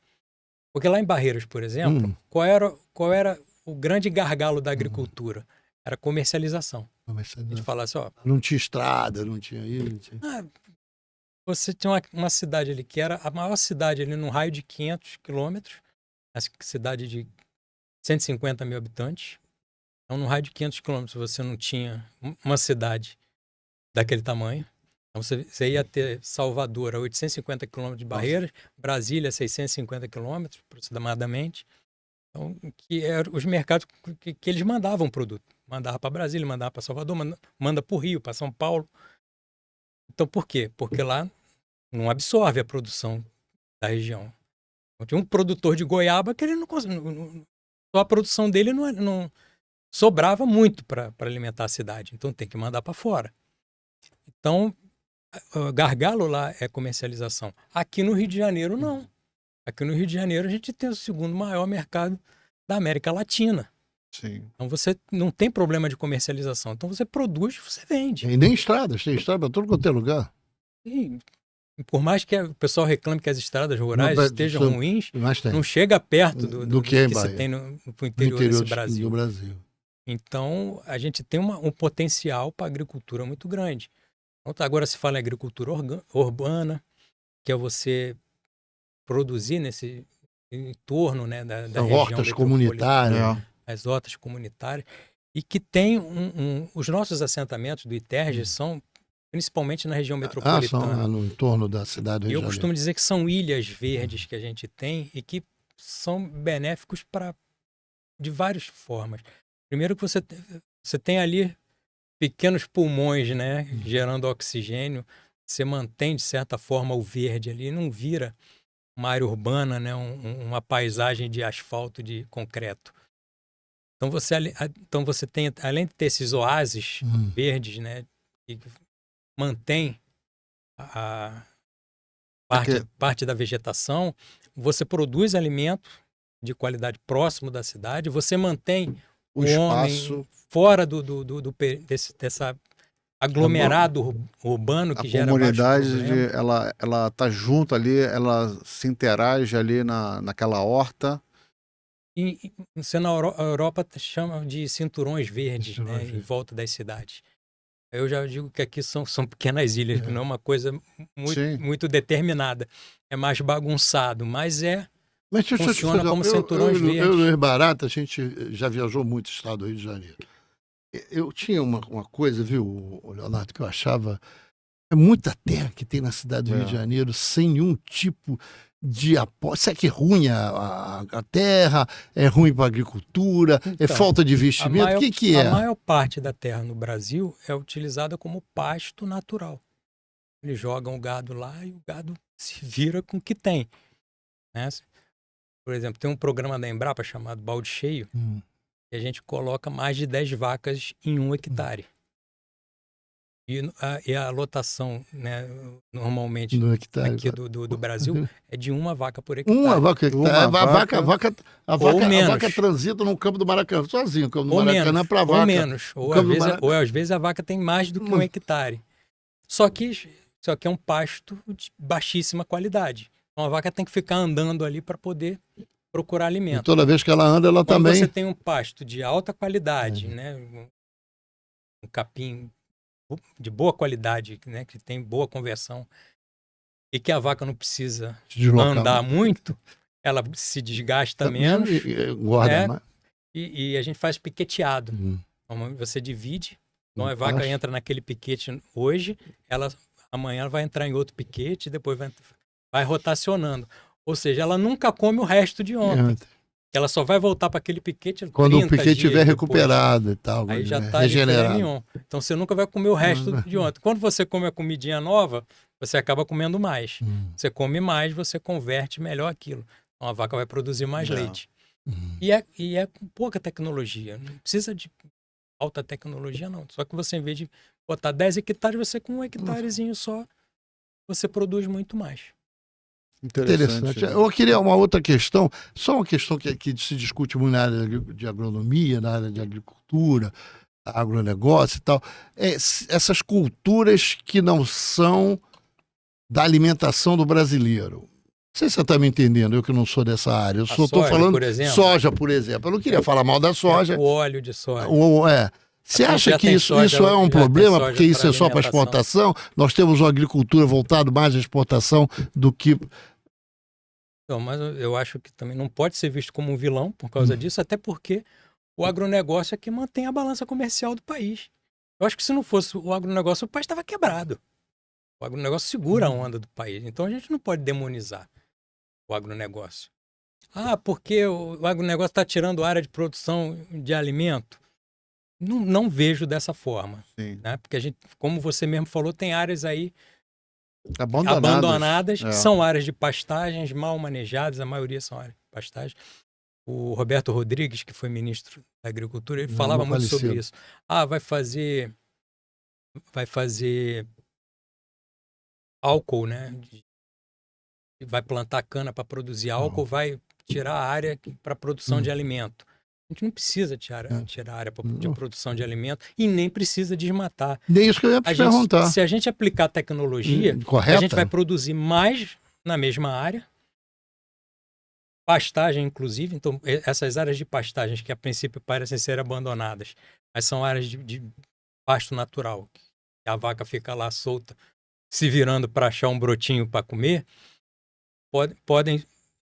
Porque lá em Barreiras, por exemplo, qual era o grande gargalo da agricultura? Era a comercialização. A gente fala assim, ó, Não tinha estrada, não tinha isso. Não tinha... você tinha uma cidade ali que era a maior cidade ali num raio de 500 quilômetros, a cidade de 150 mil habitantes. Então, num raio de 500 quilômetros, você não tinha uma cidade daquele tamanho. Então, você ia ter Salvador a 850 quilômetros de Barreiras, Brasília a 650 quilômetros, aproximadamente. Então, que eram os mercados que eles mandavam produto. Mandava para Brasília, mandava para Salvador, manda para o Rio, para São Paulo. Então, por quê? Porque lá não absorve a produção da região. Então, tinha um produtor de goiaba que ele não conseguia. Só a produção dele não sobrava muito para alimentar a cidade. Então, tem que mandar para fora. Então, o gargalo lá é comercialização. Aqui no Rio de Janeiro, não. Aqui no Rio de Janeiro, a gente tem o segundo maior mercado da América Latina. Sim. Então, você não tem problema de comercialização. Então, você produz, você vende. E nem estradas, tem estrada para todo quanto é lugar. E, por mais que o pessoal reclame que as estradas rurais estejam ruins, não chega perto do que você tem no interior desse Brasil. Do Brasil. Então, a gente tem um potencial para a agricultura muito grande. Então, agora se fala em agricultura urbana, que é você produzir nesse entorno, né, da região hortas comunitárias. As hortas comunitárias, e que tem os nossos assentamentos do ITERJ são principalmente na região metropolitana. São no entorno da cidade do Rio de Janeiro. Eu costumo dizer que são ilhas verdes que a gente tem e que são benéficos de várias formas. Primeiro que você tem ali pequenos pulmões, né, gerando oxigênio, você mantém, de certa forma, o verde ali, não vira uma área urbana, né, uma paisagem de asfalto, de concreto. Então você tem, além de ter esses oásis verdes, né, que mantém a parte da vegetação, você produz alimento de qualidade próximo da cidade, você mantém o espaço homem fora dessa aglomerado urbano que gera baixo problema. A comunidade, ela tá junto ali, ela se interage ali naquela horta. E você na Europa chama de cinturões verdes, né, em volta das cidades. Eu já digo que aqui são pequenas ilhas, que não é uma coisa muito determinada. É mais bagunçado, mas funciona como cinturões verdes. Eu e Barata, a gente já viajou muito o estado do Rio de Janeiro. Eu tinha uma coisa, viu, Leonardo, que eu achava... É muita terra que tem na cidade do Rio de Janeiro, sem nenhum tipo de apoio. Será que é ruim a terra? É ruim para a agricultura? Então, é falta de investimento? O que é? A maior parte da terra no Brasil é utilizada como pasto natural. Eles jogam o gado lá e o gado se vira com o que tem. Né? Por exemplo, tem um programa da Embrapa chamado Balde Cheio, e a gente coloca mais de 10 vacas em 1 hectare. E a lotação, né, normalmente aqui do Brasil é de 1 vaca por hectare. Uma vaca por hectare. A vaca transita no campo do Maracanã sozinho. O campo do Maracanã para a vaca. Ou menos. Ou às vezes a vaca tem mais do que 1 hectare. Só que é um pasto de baixíssima qualidade. Então a vaca tem que ficar andando ali para poder procurar alimento. E toda vez que ela anda, ela Quando também... você tem um pasto de alta qualidade, né, um capim de boa qualidade, né, que tem boa conversão, e que a vaca não precisa andar muito, ela se desgasta menos, e a gente faz piqueteado. Então, você divide, então a vaca entra naquele piquete hoje, amanhã ela vai entrar em outro piquete, depois vai rotacionando. Ou seja, ela nunca come o resto de ontem. Ela só vai voltar para aquele piquete quando o piquete estiver recuperado e tal. Aí já está regenerado. Então você nunca vai comer o resto de ontem. Quando você come a comidinha nova, você acaba comendo mais. Você come mais, você converte melhor aquilo. Então a vaca vai produzir mais leite. E é com pouca tecnologia. Não precisa de alta tecnologia, não. Só que você, em vez de botar 10 hectares, você com 1 hectarezinho só, você produz muito mais. Interessante. Eu queria uma outra questão, só uma questão que se discute muito na área de agronomia, na área de agricultura, agronegócio e tal, essas culturas que não são da alimentação do brasileiro. Não sei se você está me entendendo, eu que não sou dessa área. Eu só estou falando por exemplo. soja, por exemplo. Eu não queria falar mal da soja. O óleo de soja. Você acha que isso é um problema, porque isso é só para exportação? Nós temos uma agricultura voltada mais à exportação do que... Então, mas eu acho que também não pode ser visto como um vilão por causa disso, até porque o agronegócio é que mantém a balança comercial do país. Eu acho que se não fosse o agronegócio, o país estava quebrado. O agronegócio segura a onda do país. Então a gente não pode demonizar o agronegócio. Porque o agronegócio está tirando área de produção de alimento. Não vejo dessa forma. Sim. Né? Porque a gente, como você mesmo falou, tem áreas aí abandonadas que são áreas de pastagens mal manejadas, a maioria são áreas de pastagem. O Roberto Rodrigues, que foi ministro da Agricultura, ele falava muito sobre isso. Vai fazer álcool, né? Vai plantar cana para produzir álcool, vai tirar a área para produção de alimento. A gente não precisa tirar a área de produção de alimento e nem precisa desmatar. Nem isso que eu ia perguntar. Se a gente aplicar tecnologia, a gente vai produzir mais na mesma área. Pastagem, inclusive. Então, essas áreas de pastagens que a princípio parecem ser abandonadas, mas são áreas de pasto natural. A vaca fica lá solta, se virando para achar um brotinho para comer, podem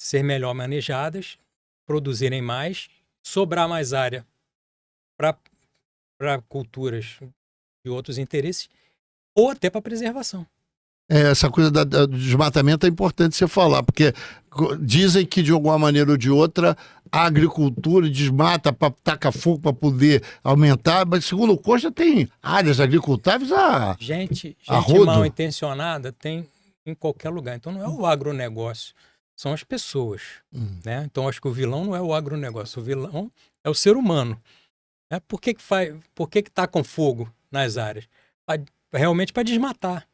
ser melhor manejadas, produzirem mais, sobrar mais área para culturas de outros interesses, ou até para preservação. Essa coisa do desmatamento é importante você falar, porque dizem que de alguma maneira ou de outra a agricultura desmata, taca fogo para poder aumentar, mas segundo o Costa tem áreas agricultáveis gente rodo. Mal intencionada tem em qualquer lugar. Então não é o agronegócio, são as pessoas. Né? Então acho que o vilão não é o agronegócio, o vilão é o ser humano. Né? Por que tacam fogo nas áreas? Realmente para desmatar.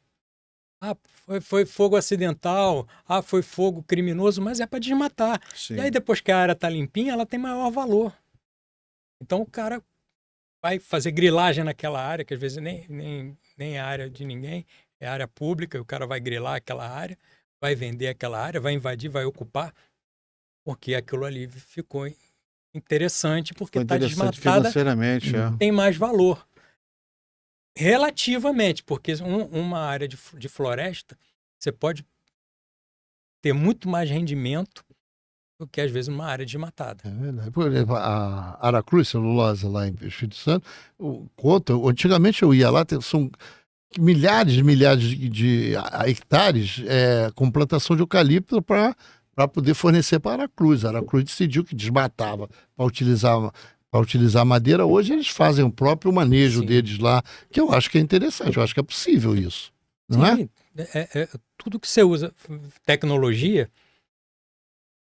Foi fogo acidental, foi fogo criminoso, mas é para desmatar. Sim. E aí depois que a área está limpinha, ela tem maior valor. Então o cara vai fazer grilagem naquela área, que às vezes nem é área de ninguém, é área pública, e o cara vai grilar aquela área, vai vender aquela área, vai invadir, vai ocupar, porque aquilo ali ficou interessante, porque está desmatada, financeiramente, tem mais valor. Relativamente, porque uma área de floresta, você pode ter muito mais rendimento do que, às vezes, uma área desmatada. É verdade. Por exemplo, a Aracruz Celulose, lá em Espírito Santo, antigamente eu ia lá, são milhares de hectares com plantação de eucalipto para poder fornecer para a Aracruz. A Aracruz decidiu que desmatava para utilizar madeira. Hoje eles fazem o próprio manejo deles lá, que eu acho que é interessante, eu acho que é possível isso, não é? Tudo que você usa, tecnologia,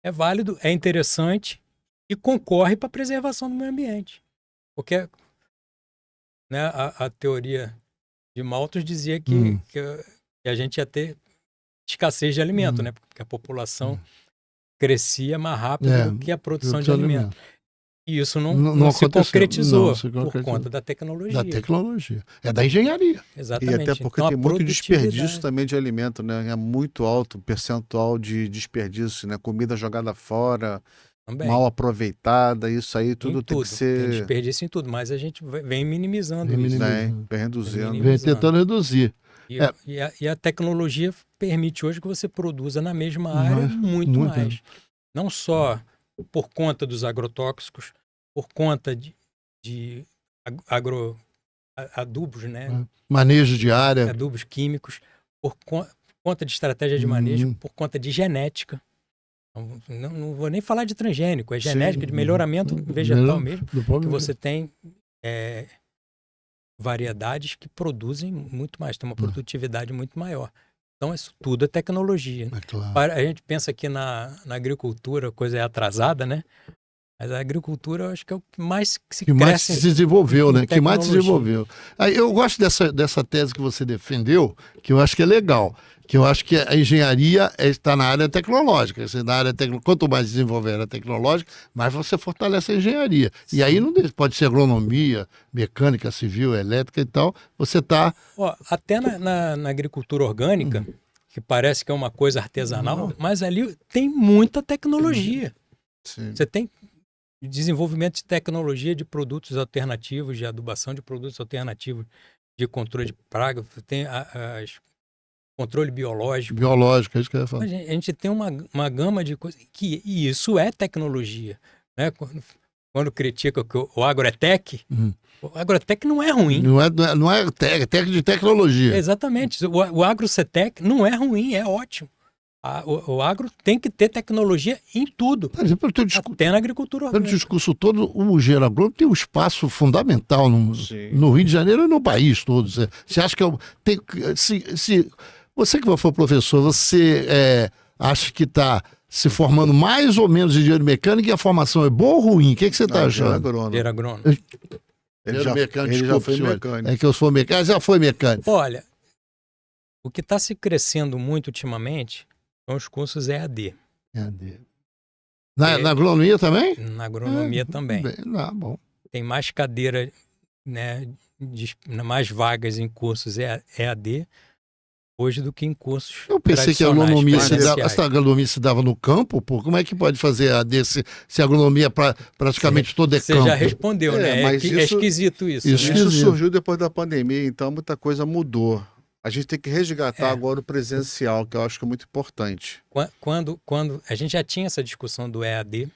é válido, é interessante e concorre para a preservação do meio ambiente. Porque né, a teoria de Malthus dizia que a gente ia ter escassez de alimento, né? Porque a população crescia mais rápido do que a produção de alimento. E isso não se concretizou por conta da tecnologia. Da tecnologia. É da engenharia. Exatamente. E até porque então, tem muito desperdício também de alimento, né? É muito alto o percentual de desperdício, né? Comida jogada fora, também. Mal aproveitada, isso aí tudo tem que ser... Tem desperdício em tudo, mas a gente vem minimizando isso. Vem reduzindo. Vem tentando reduzir. E a tecnologia permite hoje que você produza na mesma área muito mais. Não só por conta dos agrotóxicos, por conta de adubos, né? Manejo de área. Adubos químicos, por conta de estratégia de manejo, por conta de genética. Não vou nem falar de transgênico, é genética, de melhoramento vegetal mesmo, que você tem variedades que produzem muito mais, tem uma produtividade muito maior. Então, isso tudo é tecnologia. Claro. A gente pensa que na agricultura a coisa é atrasada, né? Mas a agricultura, eu acho que é o que mais se Que mais cresce se desenvolveu, em né? Que mais se tecnologia. desenvolveu. Aí eu gosto dessa tese que você defendeu, que eu acho que é legal. Que eu acho que a engenharia está na área tecnológica. Quanto mais desenvolver a área tecnológica, mais você fortalece a engenharia. E aí não pode ser agronomia, mecânica, civil, elétrica e tal. Você está. Ó, até na agricultura orgânica, que parece que é uma coisa artesanal, mas ali tem muita tecnologia. Sim. Você tem desenvolvimento de tecnologia de produtos alternativos, de adubação de produtos alternativos, de controle de praga, você tem controle biológico. Biológica, é isso que eu ia falar. A gente tem uma gama de coisas e isso é tecnologia. Né? Quando critica que o agrotech, o agrotech não é ruim. Não é técnica de tecnologia. Exatamente. O agrocetec não é ruim, é ótimo. O agro tem que ter tecnologia em tudo, Por exemplo, até na agricultura pelo orgânica. discurso todo, o engenheiro agrônomo tem um espaço fundamental Sim. no Rio de Janeiro e no país todo. Você acha que se você que for professor, você acha que está se formando mais ou menos engenheiro mecânico e a formação é boa ou ruim? O que você está Não, achando? agrônomo. Ser agrônomo. Ele já desculpa, foi senhor. mecânico. É que eu sou mecânico, já foi mecânico. Olha, o que está se crescendo muito ultimamente são os cursos EAD. Na agronomia também? Na agronomia também. Bom. Tem mais cadeira, né, mais vagas em cursos EAD hoje do que em cursos Eu pensei que a tradicionais, agronomia presenciais. essa agronomia se dava no campo, pô. Como é que pode fazer se a agronomia praticamente toda é Você campo? já respondeu, né? mas É isso- esquisito isso. isso né? Isso Esquisito. surgiu depois da pandemia, então muita coisa mudou. A gente tem que resgatar É. agora o presencial, que eu acho que é muito importante. Quando a gente já tinha essa discussão do EAD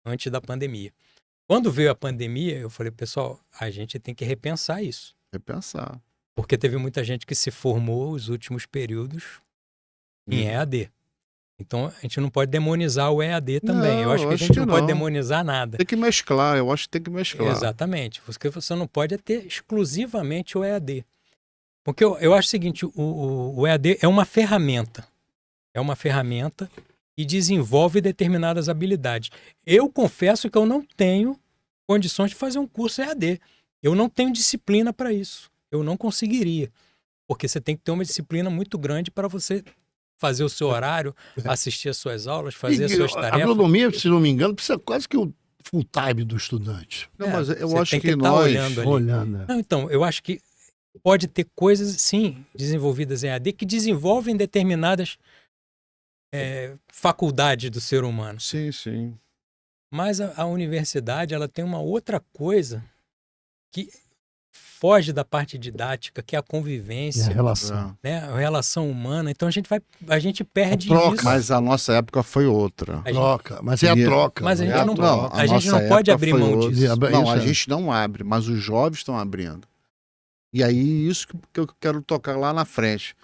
antes da pandemia. Quando veio a pandemia, eu falei, pessoal, a gente tem que repensar isso. Repensar. Porque teve muita gente que se formou os últimos períodos em EAD. Então, a gente não pode demonizar o EAD também. Eu Não, acho que a acho gente que não pode não. demonizar nada. Tem que mesclar, eu acho que tem que mesclar. Exatamente. Porque você não pode ter exclusivamente o EAD. Porque eu acho o seguinte, o EAD é uma ferramenta. É uma ferramenta e desenvolve determinadas habilidades. Eu confesso que eu não tenho condições de fazer um curso EAD. Eu não tenho disciplina para isso. Eu não conseguiria. Porque você tem que ter uma disciplina muito grande para você fazer o seu horário, assistir as suas aulas, fazer as suas A tarefas. agronomia, se não me engano, precisa quase que o full time do estudante. Não, mas eu você acho tem que estar nós... olhando ali. Olhando. Não, então, eu acho que pode ter coisas, sim, desenvolvidas em EAD que desenvolvem determinadas faculdades do ser humano. Sim, sim. Mas a universidade, ela tem uma outra coisa que foge da parte didática, que é a E a convivência, relação. É. né? A relação humana. Então a gente perde A troca. isso. Mas a nossa época foi outra. A gente- Troca. Mas é a E- troca. Mas a né? gente É a não- troca. a gente nossa não pode época abrir foi mão outra. disso. Não, Isso a é. gente não abre, mas os jovens estão abrindo. E aí, isso que eu quero tocar lá na frente.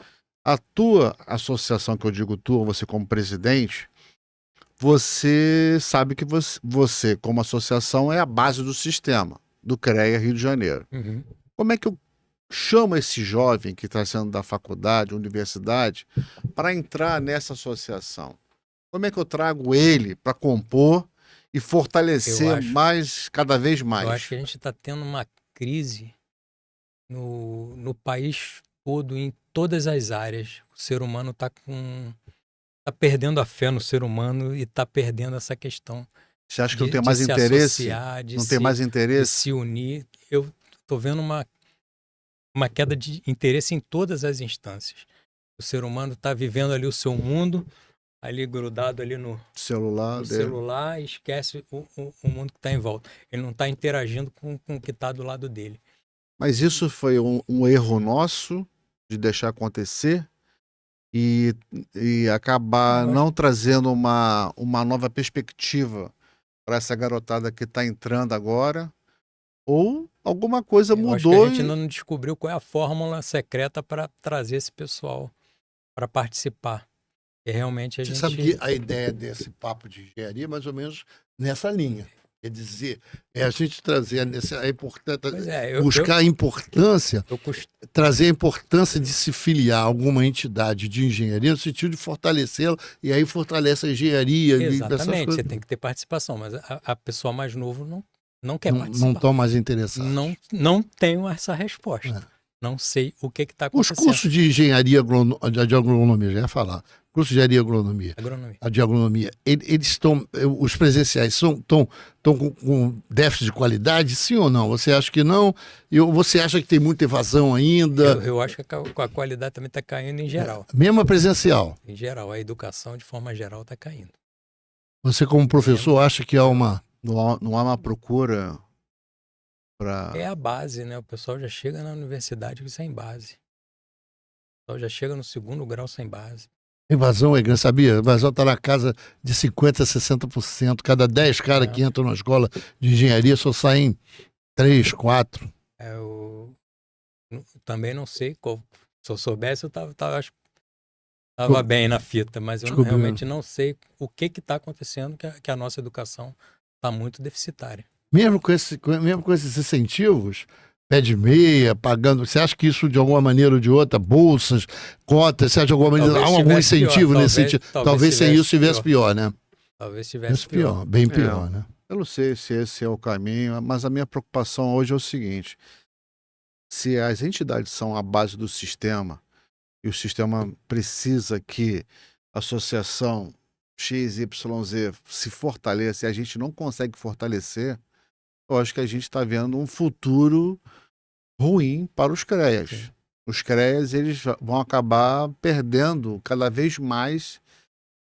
A tua associação, que eu digo tua, você como presidente, você sabe que você como associação, é a base do sistema, do CREA Rio de Janeiro. Uhum. Como é que eu chamo esse jovem que está saindo da faculdade, universidade, para entrar nessa associação? Como é que eu trago ele para compor e fortalecer Eu acho- mais, cada vez Eu mais? acho que a gente está tendo uma crise no país todo, em todas as áreas. O ser humano está perdendo a fé no ser humano e está perdendo essa questão Você acha que não de tem mais se interesse? associar, Não tem mais de interesse? se unir. Eu estou vendo uma queda de interesse em todas as instâncias. O ser humano está vivendo ali o seu mundo, ali grudado ali no Celular dele. celular e esquece o mundo que está em volta. Ele não está interagindo com o que está do lado dele. Mas isso foi um erro nosso de deixar acontecer e acabar Eu acho- não trazendo uma nova perspectiva para essa garotada que está entrando agora? Ou alguma coisa Eu acho que mudou a gente ainda não descobriu qual é a fórmula secreta para trazer esse pessoal para participar. E realmente a Você gente... sabe que a ideia desse papo de engenharia é mais ou menos nessa linha. Quer dizer, a gente trazer a importância, Pois é, buscar a importância, eu cost- trazer a importância de se filiar a alguma entidade de engenharia no sentido de fortalecê-la, e aí fortalece a engenharia e essas Exatamente, coisas. você tem que ter participação, mas a pessoa mais novo não quer Não participar. estão mais interessados. Não tenho essa resposta. É. Não sei o que está Os acontecendo. cursos de engenharia de agronomia, já ia falar, curso de engenharia Agronomia. de agronomia, eles estão, os presenciais estão com déficit de qualidade, sim ou não? Você acha que não? Você acha que tem muita evasão ainda? Eu acho que a qualidade também está caindo em geral. Mesmo a presencial. Em geral, a educação, de forma geral, está caindo. Você, como professor, acha que há uma... Não há uma procura para... É a base, né? O pessoal já chega na universidade sem base. O pessoal já chega no segundo grau sem base. Evasão é grande, sabia? A evasão está na casa de 50% a 60%. Cada 10 caras que entram na escola de engenharia só saem 3, 4. Eu também não sei. Se eu soubesse, eu tava bem na fita, mas eu realmente não sei o que está acontecendo, que a nossa educação está muito deficitária. Mesmo com esses incentivos, pé de meia, pagando, você acha que isso de alguma maneira ou de outra, bolsas, cotas, você acha de alguma maneira, há algum incentivo nesse sentido? Talvez sem isso tivesse pior, né? Talvez tivesse pior, bem pior, né? Eu não sei se esse é o caminho, mas a minha preocupação hoje é o seguinte: se as entidades são a base do sistema, e o sistema precisa que a associação XYZ se fortaleça, e a gente não consegue fortalecer, eu acho que a gente está vendo um futuro ruim para os CREAs. Sim. Os CREAs, eles vão acabar perdendo cada vez mais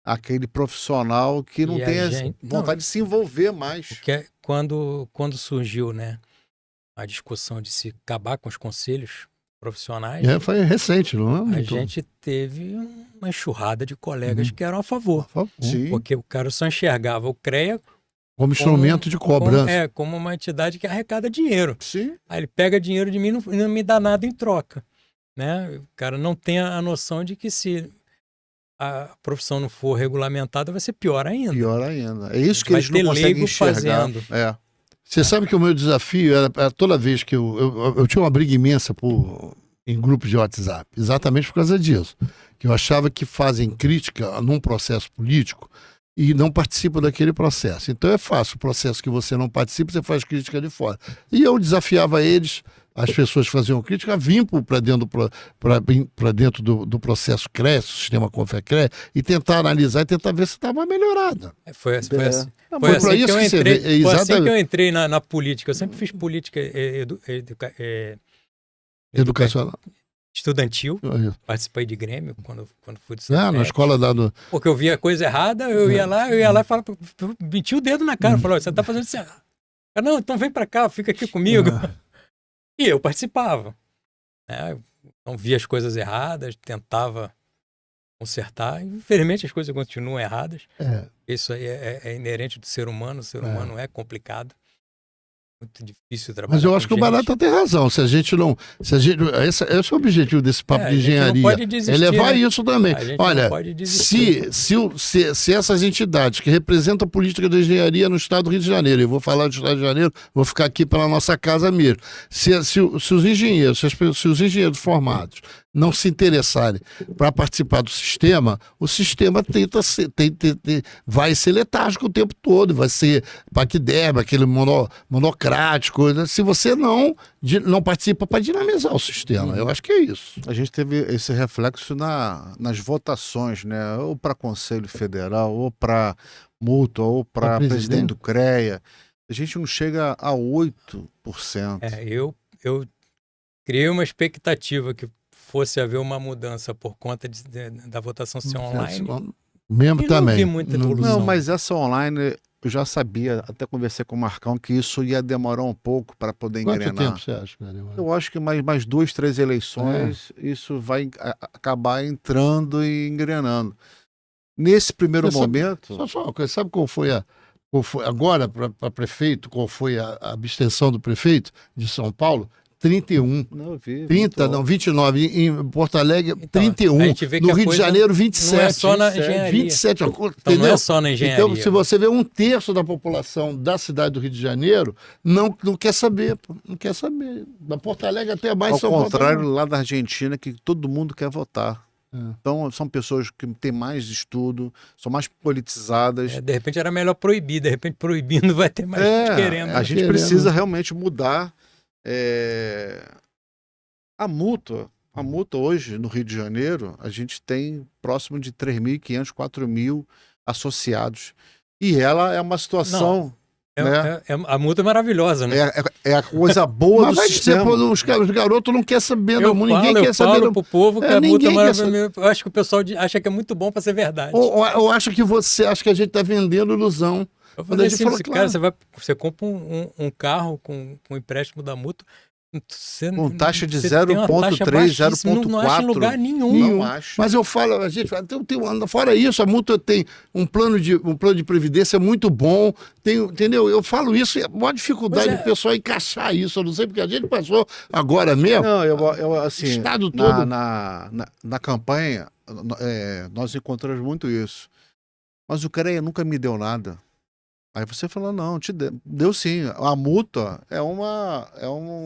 aquele profissional que não tem vontade de se envolver mais. Porque quando surgiu, né, a discussão de se acabar com os conselhos profissionais... foi recente, não é? A gente teve uma enxurrada de colegas que eram a favor. Sim. Porque o cara só enxergava o CREA como instrumento de cobrança. Como uma entidade que arrecada dinheiro. Sim. Aí ele pega dinheiro de mim e não me dá nada em troca. Né? O cara não tem a noção de que se a profissão não for regulamentada, vai ser pior ainda. Pior ainda. É isso que eles não conseguem enxergar. Fazendo. Você sabe que o meu desafio era toda vez que eu tinha uma briga imensa em grupos de WhatsApp, exatamente por causa disso. Que eu achava que fazem crítica num processo político e não participam daquele processo. Então é fácil, o processo que você não participa, você faz crítica de fora. E eu desafiava eles, as pessoas que faziam crítica, a vir para dentro do processo CREA, sistema CONFECREA, e tentar analisar e tentar ver se estava melhorada. Foi assim que eu entrei na política. Eu sempre fiz política educacional. Estudantil, participei de Grêmio quando fui do Santa na escola dado. Porque eu via coisa errada, eu ia lá e falava, metia o dedo na cara, falava, você tá fazendo isso errado. Não, então vem pra cá, fica aqui comigo. E eu participava. Então via as coisas erradas, tentava consertar. Infelizmente as coisas continuam erradas. Isso aí é inerente do ser humano, o ser humano é complicado. Muito difícil trabalhar. Mas eu acho que o Barata tem razão. Se a gente não. Esse é o objetivo desse papo de engenharia. Não pode desistir, é levar isso também. Olha, não pode desistir. Se essas entidades que representam a política da engenharia no estado do Rio de Janeiro, eu vou falar do estado do Rio de Janeiro, vou ficar aqui pela nossa casa mesmo. Se os engenheiros, se os engenheiros formados não se interessarem para participar do sistema, o sistema vai ser letárgico o tempo todo, vai ser paquiderma, aquele monocrático. Se você não participa para dinamizar o sistema, eu acho que é isso. A gente teve esse reflexo nas votações, né? Ou para Conselho Federal, ou para mútua, ou para presidente do CREA. A gente não chega a 8%. Eu criei uma expectativa que fosse haver uma mudança por conta da votação ser online. Mesmo e também. Não vi muita evolução. Não, mas essa online, eu já sabia, até conversei com o Marcão, que isso ia demorar um pouco para poder engrenar. Quanto tempo você acha, cara? Eu acho que mais 2, 3 eleições, isso vai acabar entrando e engrenando. Nesse primeiro momento... Sabe qual foi agora, para prefeito, qual foi a abstenção do prefeito de São Paulo? 31. Não, eu vi. 30, não, 29. Em Porto Alegre, Então, 31. a gente vê que No a Rio de coisa Janeiro, 27. não é só na engenharia. 27. Então Entendeu? não é só na engenharia. Então, se você vê 1/3 da população da cidade do Rio de Janeiro, não quer saber, pô. Não quer saber. Da Porto Alegre até mais Ao São Paulo. contrário, lá da Argentina, que todo mundo quer votar. É. Então, são pessoas que têm mais estudo, são mais politizadas. De repente era melhor proibir, de repente proibindo vai ter mais gente querendo. A gente Querendo. precisa realmente mudar a multa. A multa hoje, no Rio de Janeiro, a gente tem próximo de 3.500, 4.000 associados. E ela é uma situação... né? A multa é maravilhosa, né? É a coisa boa Mas do vai sistema. dizer, pô, os garotos não querem saber, Eu não. Ninguém falo quer saber. pro povo que É, a multa é ninguém quer maravilhosa. Eu acho que o pessoal acha que é muito bom para ser verdade. Ou acha que você acha que a gente está vendendo ilusão. Eu Quando a falei gente assim, falou, cara, claro. você compra um carro com empréstimo da multa, Com taxa de você tem uma taxa 0,3, baixíssima, não acha em lugar 0,4. nenhum. Não acho. Mas eu falo, a gente fala, fora isso, a multa tem um plano de previdência muito bom, entendeu? Eu falo isso, é uma dificuldade Pois é. do pessoal encaixar isso, eu não sei, porque a gente passou agora mesmo, Não, eu assim, Estado todo. na campanha, nós encontramos muito isso. Mas o CREA nunca me deu nada. Aí você falou, não, deu sim. A multa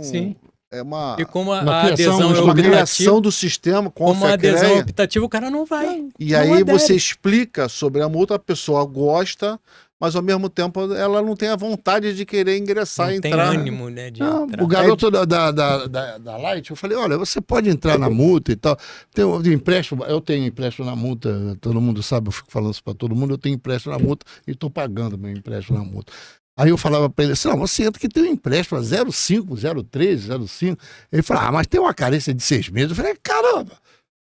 Sim. é uma E como Uma a criação, adesão é uma optativa, criação do sistema como contra a a adesão é CREA. optativa, o cara não vai. E não aí adere. você explica sobre a multa, a pessoa gosta, mas ao mesmo tempo ela não tem a vontade de querer ingressar, Não tem entrar. ânimo, né, de Não, entrar. o garoto da Light, eu falei, olha, você pode entrar na multa e tal. Tem um empréstimo, eu tenho empréstimo na multa, todo mundo sabe, eu fico falando isso para todo mundo, eu tenho empréstimo na multa e estou pagando meu empréstimo na multa. Aí eu falava para ele assim, não, você entra que tem um empréstimo a 0,5, 0,3, 0,5. Ele falou, mas tem uma carência de 6 meses. Eu falei, caramba,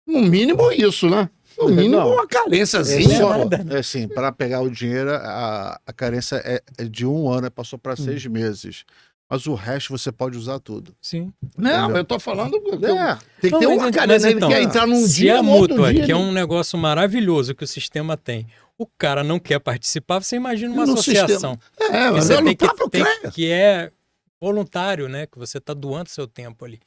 no mínimo isso, né? No mínimo Não, uma carênciazinha. só- nada, né? assim, para pegar o dinheiro, a carência é de 1 ano, passou para 6 meses. Mas o resto você pode usar tudo. Sim. Não, Entendeu? eu tô falando que É. tem que Não, ter mas uma então- carência. mas Ele quer entrar num se dia, a no outro mútua, dia. que é um negócio maravilhoso que o sistema tem, o cara não quer participar, você imagina uma No associação. É, mas Você é no próprio tem CREA. que é voluntário, né? Que você está doando seu tempo ali.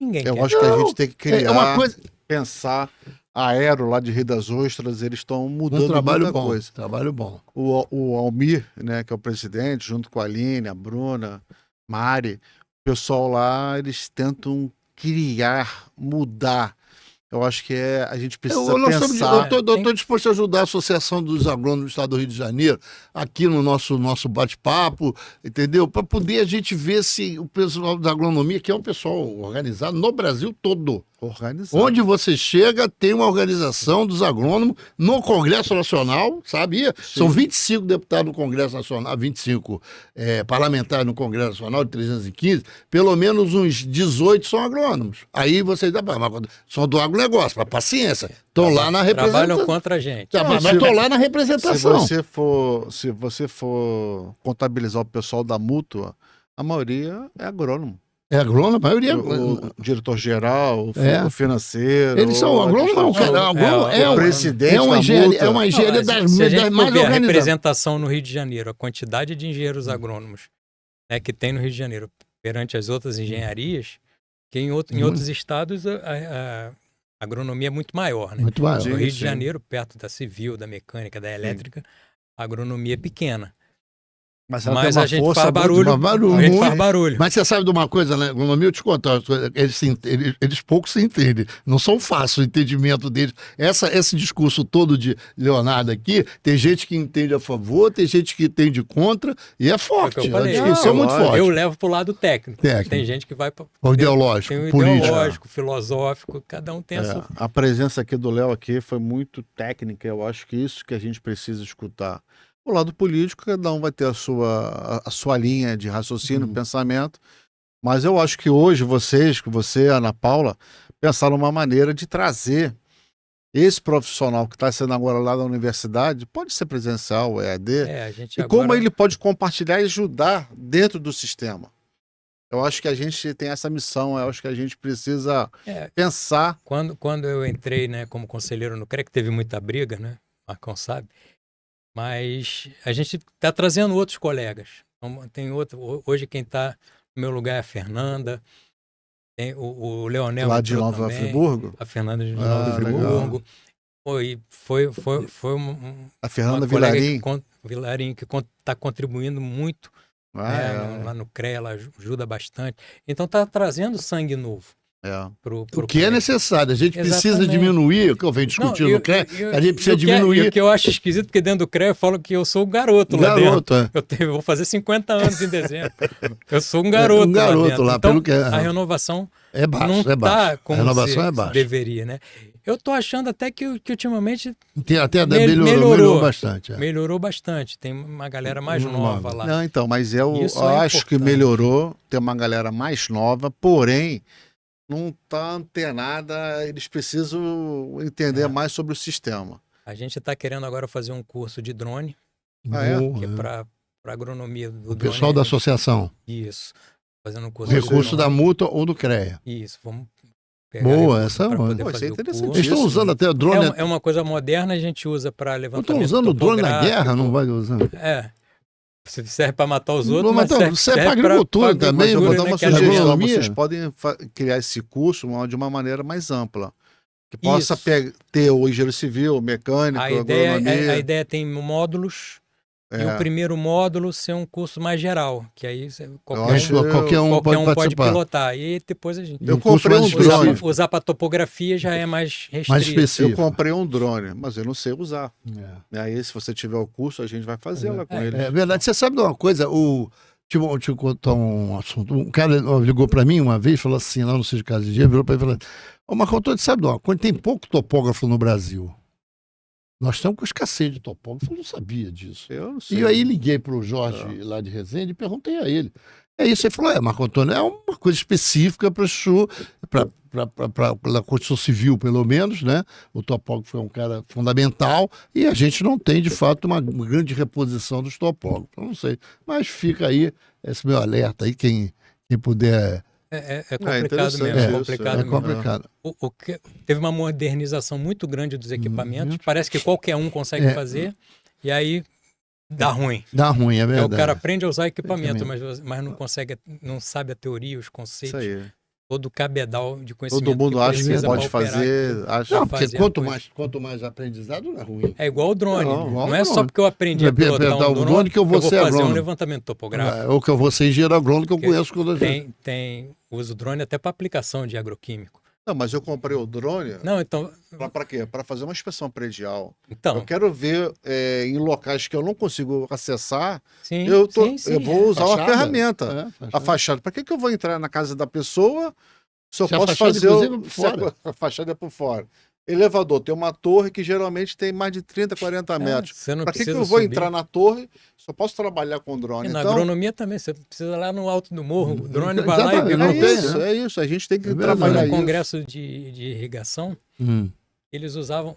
Ninguém Eu quer. acho que a gente tem que criar, É uma coisa, pensar. A Aero lá de Rio das Ostras, eles estão mudando um trabalho muita bom. coisa. Trabalho bom. O Almir, né, que é o presidente, junto com a Aline, a Bruna, Mari, o pessoal lá, eles tentam criar, mudar. Eu acho que a gente precisa pensar. Eu estou disposto a ajudar a Associação dos Agrônomos do Estado do Rio de Janeiro, aqui no nosso bate-papo, entendeu? Para poder a gente ver se o pessoal da agronomia, que é um pessoal organizado no Brasil todo. Organizar. Onde você chega, tem uma organização dos agrônomos no Congresso Nacional, sabia? São 25 deputados no Congresso Nacional, 25 parlamentares no Congresso Nacional, de 315, pelo menos uns 18 são agrônomos. Aí vocês são do agronegócio, mas paciência, estão lá na representação. Trabalham contra a gente. Mas estão lá na representação. Se você for contabilizar o pessoal da mútua, a maioria é agrônomo. É agrônomo, a maioria. O diretor-geral, É. o financeiro. Eles são agrônomos, o presidente é uma da engenharia, multa. é uma engenharia das Se a gente for mais ver a organizadas. representação no Rio de Janeiro, a quantidade de engenheiros agrônomos, né, que tem no Rio de Janeiro perante as outras engenharias, que em outros estados a agronomia é muito maior, né? Muito maior. No Rio de sim. Janeiro, perto da civil, da mecânica, da elétrica, a agronomia é pequena. Mas ela Mas tem uma a gente força faz muito- barulho. A gente faz barulho. Mas você sabe de uma coisa, né? Agronomia, eu te contar, uma coisa, eles pouco se entendem. Não são fáceis o entendimento deles. Esse discurso todo de Leonardo aqui, tem gente que entende a favor, tem gente que entende contra, e é forte. É o que eu falei. A discussão é muito Lógico. forte. Eu levo para o lado técnico. Técnico. Tem gente que vai para O ideológico, tem o político. ideológico, filosófico, cada um tem a sua. A presença aqui do Léo aqui foi muito técnica. Eu acho que isso que a gente precisa escutar. O lado político, cada um vai ter a sua linha de raciocínio, pensamento. Mas eu acho que hoje você, Ana Paula, pensaram uma maneira de trazer esse profissional que está sendo agora lá da universidade, pode ser presencial, EAD, A gente e agora, como ele pode compartilhar e ajudar dentro do sistema. Eu acho que a gente tem essa missão, eu acho que a gente precisa pensar. Quando eu entrei, né, como conselheiro no CREA, que teve muita briga, né? Marcão sabe. Mas a gente está trazendo outros colegas. Então, tem outro. Hoje quem está no meu lugar é a Fernanda. Tem o Leonel Lá de entrou Nova também, Friburgo. a Fernanda de Ah, Nova Friburgo. Foi A Fernanda uma colega Vilarim. Vilarim, que está contribuindo muito, né, lá no CREA, ela ajuda bastante. Então está trazendo sangue novo pro O que é prédio. necessário. A gente precisa Exatamente. diminuir, o que eu venho discutindo no CREA, a gente precisa E diminuir. o que eu acho esquisito, porque dentro do CREA eu falo que eu sou o garoto lá dentro. Eu vou fazer 50 anos em dezembro. Eu sou um garoto, lá dentro. Lá, então, pelo que a renovação não está como a renovação é baixa. deveria, né? Eu tô achando até que ultimamente até melhorou bastante. Melhorou bastante. Tem uma galera mais nova lá. Não, então, mas eu acho que melhorou. Tem uma galera mais nova, porém não está antenada. Eles precisam entender mais sobre o sistema. A gente está querendo agora fazer um curso de drone, que é para agronomia do o drone. Pessoal da associação. Isso. Fazendo um curso. Recurso da multa ou do CREA. Isso. Vamos boa, essa é boa. Isso é interessante. Eles estão usando até o drone. É uma coisa moderna, a gente usa para levantamento. Estão usando o drone na guerra, não vai usando. Serve para matar os outros, mas serve para agricultura também. Eu vou dar uma sugestão. Né? Vocês podem criar esse curso de uma maneira mais ampla. Que possa ter o engenheiro civil, o mecânico, a ideia tem módulos. E o primeiro módulo ser um curso mais geral, que aí qualquer um pode pilotar. E depois a gente... Eu comprei um drone. Usar para topografia já é mais restrito. Mais específico. Eu comprei um drone, mas eu não sei usar. Aí, se você tiver o curso, a gente vai fazer lá com ele. É verdade. Você sabe de uma coisa? Deixa eu contar um assunto. Um cara ligou para mim uma vez e falou assim, lá no Sítio Casa de Dia, virou para mim e falou: ô Marco Antônio, sabe de uma coisa? Tem pouco topógrafo no Brasil. Nós estamos com escassez de topógrafo, eu não sabia disso. Eu não sei. E aí liguei para o Jorge lá de Resende e perguntei a ele. É isso, ele falou: Marco Antônio, é uma coisa específica para a construção civil, pelo menos, né? O topógrafo é um cara fundamental e a gente não tem, de fato, uma grande reposição dos topógrafos. Eu não sei, mas fica aí esse meu alerta aí, quem puder... É complicado mesmo. É complicado. Teve uma modernização muito grande dos equipamentos. Parece que qualquer um consegue fazer. E aí dá ruim. Dá ruim, é verdade. O cara aprende a usar equipamento, mas não consegue, não sabe a teoria, os conceitos. Isso aí. Todo o cabedal de conhecimento. Todo mundo acha que pode fazer. Porque quanto mais aprendizado, não é ruim. É igual o drone. Não é só porque eu aprendi a pilotar um drone que eu vou fazer um levantamento topográfico. Ou que eu vou ser engenheiro agrônomo, que eu conheço toda a gente. Uso o drone até para aplicação de agroquímico. Não, mas eu comprei o drone. Não, então. Para quê? Para fazer uma inspeção predial. Então. Eu quero ver em locais que eu não consigo acessar. Sim, eu vou usar uma ferramenta. A fachada. Para que eu vou entrar na casa da pessoa se eu posso fazer a fachada por fora? Elevador, tem uma torre que geralmente tem mais de 30, 40 metros. Para que eu vou entrar na torre se eu posso trabalhar com drone? E na agronomia também, você precisa lá no alto do morro, o drone vai lá e é isso, a gente tem que trabalhar isso. No congresso de irrigação, eles usavam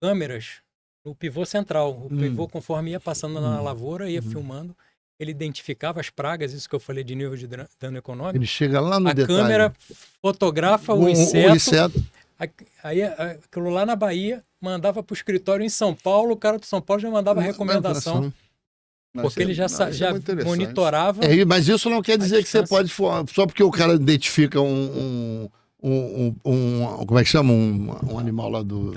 câmeras no pivô central. O pivô, conforme ia passando na lavoura, ia filmando, ele identificava as pragas, isso que eu falei de nível de dano econômico. Ele chega lá no detalhe. A câmera fotografa o inseto. Aí aquilo lá na Bahia mandava para o escritório em São Paulo, o cara de São Paulo já mandava recomendação. Porque ele já monitorava. Mas isso não quer dizer que você pode. Só porque o cara identifica como é que chama? Um animal lá do.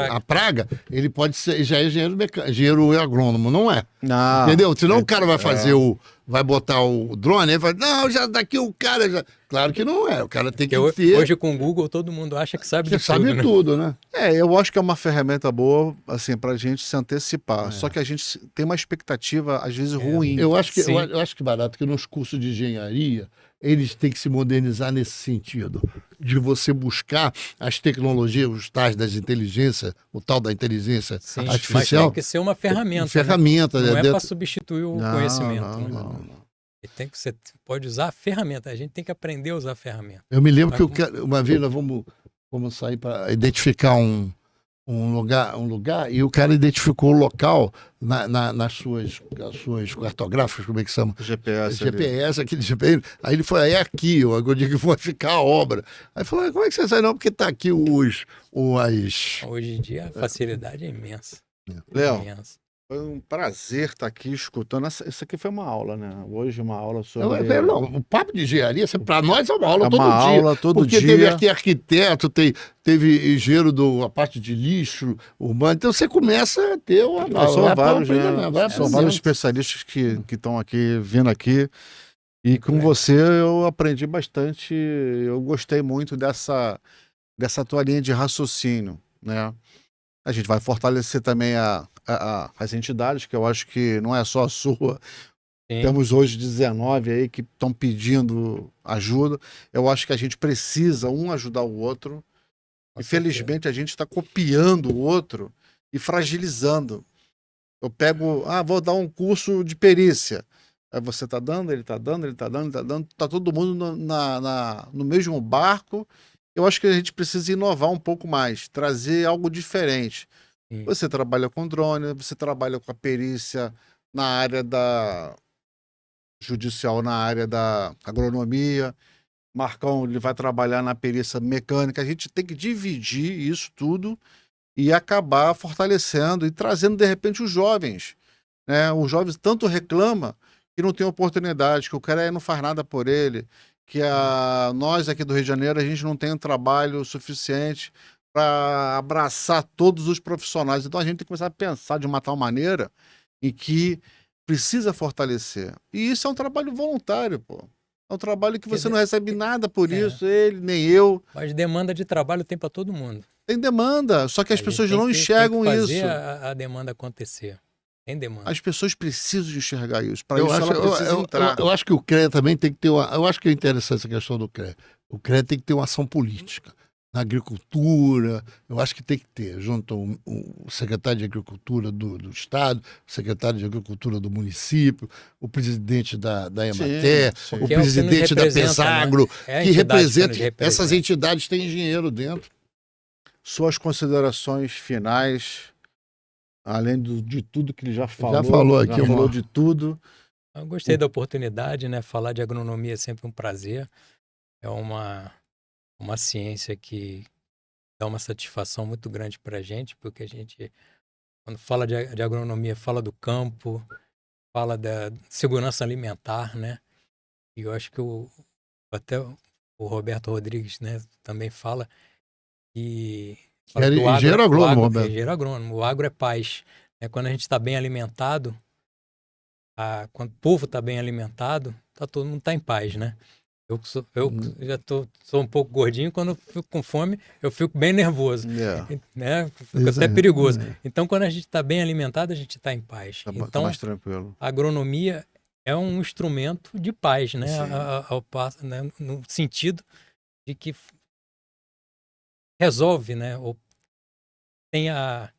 A praga, ele pode ser. Já é engenheiro agrônomo, não é? Não. Entendeu? Senão o cara vai fazer vai botar o drone, ele vai. Não, já daqui o cara já. Claro que não é. O cara tem que ter. Hoje com o Google todo mundo acha que sabe de tudo. Sabe tudo, né? Eu acho que é uma ferramenta boa, assim, pra gente se antecipar. Só que a gente tem uma expectativa, às vezes, ruim. Eu acho que barato, que nos cursos de engenharia, eles têm que se modernizar nesse sentido, de você buscar as tecnologias, os tais das inteligências, o tal da inteligência artificial. Mas tem que ser uma ferramenta. Ferramenta, né? Não é para substituir o conhecimento. Não. Você pode usar a ferramenta, a gente tem que aprender a usar a ferramenta. Eu me lembro que uma vez nós vamos sair para identificar um lugar e o cara identificou o local nas suas cartográficas, como é que chama? GPS, aquele GPS. Aí ele foi, aí aqui, eu digo que vai ficar a obra. Aí falou, como é que você sabe? Não, porque tá aqui Hoje em dia a facilidade é imensa. Léo, Foi um prazer estar aqui escutando. Isso aqui foi uma aula, né? Hoje uma aula sobre... Não, o papo de engenharia, para nós é uma aula É todo uma dia. aula todo Porque dia. teve aqui arquiteto, teve engenheiro a parte de lixo urbano. Então você começa a ter uma São vários, né? vai São vários especialistas que estão aqui, vindo aqui. E com você eu aprendi bastante. Eu gostei muito dessa tua linha de raciocínio, né? A gente vai fortalecer também as entidades, que eu acho que não é só a sua. Sim. Temos hoje 19 aí que estão pedindo ajuda. Eu acho que a gente precisa um ajudar o outro. Infelizmente, a gente está copiando o outro e fragilizando. Eu pego, vou dar um curso de perícia. Aí você está dando, ele está dando, ele está dando, ele está dando. Está todo mundo no mesmo barco. Eu acho que a gente precisa inovar um pouco mais, trazer algo diferente. Sim. Você trabalha com drone, você trabalha com a perícia na área da judicial, na área da agronomia. Marcão, ele vai trabalhar na perícia mecânica. A gente tem que dividir isso tudo e acabar fortalecendo e trazendo, de repente, os jovens, né? Os jovens tanto reclamam que não tem oportunidade, que o cara não faz nada por ele, que nós aqui do Rio de Janeiro, a gente não tem um trabalho suficiente para abraçar todos os profissionais. Então a gente tem que começar a pensar de uma tal maneira em que precisa fortalecer. E isso é um trabalho voluntário, pô. É um trabalho que você não recebe nada por isso, ele, nem eu. Mas demanda de trabalho tem para todo mundo. Tem demanda, só que as pessoas não enxergam tem que isso. fazer a demanda acontecer. Tem demanda. As pessoas precisam de enxergar isso. Para isso ela precisa entrar. Eu acho que o CREA também tem que ter eu acho que é interessante essa questão do CREA. O CREA tem que ter uma ação política. Na agricultura, eu acho que tem que ter, junto o secretário de Agricultura do Estado, o secretário de Agricultura do município, o presidente da Emater, o presidente da Pesagro, né? Que representa. Essas entidades têm engenheiro dentro. Suas considerações finais, além de tudo que ele já falou. Já falou aqui, já falou de tudo. Eu gostei da oportunidade, né? Falar de agronomia é sempre um prazer. É uma ciência que dá uma satisfação muito grande para a gente, porque a gente, quando fala de agronomia, fala do campo, fala da segurança alimentar, né? E eu acho que até o Roberto Rodrigues, né, também fala que... Engenheiro agrônomo, Roberto. Engenheiro agrônomo. O agro é paz. Quando a gente está bem alimentado, quando o povo está bem alimentado, todo mundo está em paz, né? Eu já sou um pouco gordinho, quando eu fico com fome, eu fico bem nervoso. Né? Fico até perigoso. Então, quando a gente está bem alimentado, a gente está em paz. Então, mais tranquilo. A agronomia é um instrumento de paz, né? Né? No sentido de que resolve, né? Ou tem a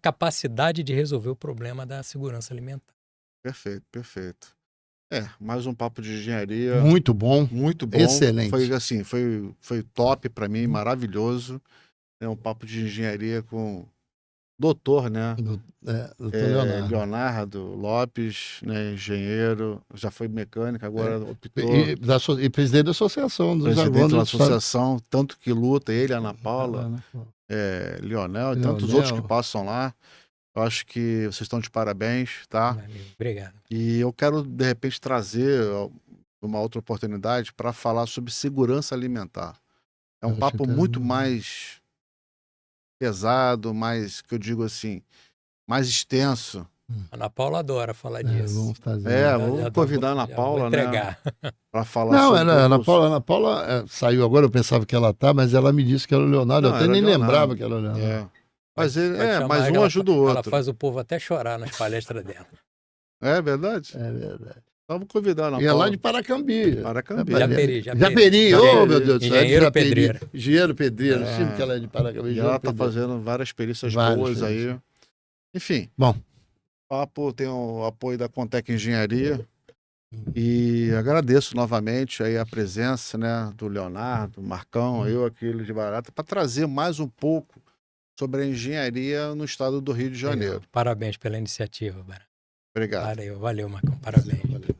capacidade de resolver o problema da segurança alimentar. Perfeito, perfeito. Mais um papo de engenharia. Muito bom. Muito bom. Excelente. Foi assim, foi top para mim, maravilhoso. É um papo de engenharia com doutor, né? Doutor Leonardo Lopes, né? Engenheiro, já foi mecânico, agora optou. E presidente da associação dos presidente da associação, tanto que luta, ele, Ana Paula, Leonel e tantos outros que passam lá. Eu acho que vocês estão de parabéns, tá? Valeu, obrigado. E eu quero, de repente, trazer uma outra oportunidade para falar sobre segurança alimentar. É um papo muito mais pesado, mais, que eu digo assim, mais extenso. A Ana Paula adora falar disso. Vamos fazer. Vamos convidar a Ana Paula, né? Para falar sobre Ana Paula saiu agora, eu pensava que ela mas ela me disse que era o Leonardo, eu até nem lembrava que era o Leonardo. Mas mas um ajuda o outro. Ela faz o povo até chorar nas palestras dela. É verdade? É verdade. Vamos convidar a Ana Paula. E é lá de Paracambi. Japeri. Oh, meu Deus do céu. Engenheiro pedreiro. Engenheiro pedreiro. Sim, porque ela é de Paracambi. E ela está fazendo várias perícias boas aí. Enfim. Bom. O papo tem o apoio da Contec Engenharia. E agradeço novamente aí a presença, né, do Leonardo, Marcão, eu aqui de Barata, para trazer mais um pouco sobre a engenharia no estado do Rio de Janeiro. Parabéns pela iniciativa, Barata. Obrigado. Valeu, Marcão. Parabéns. Valeu.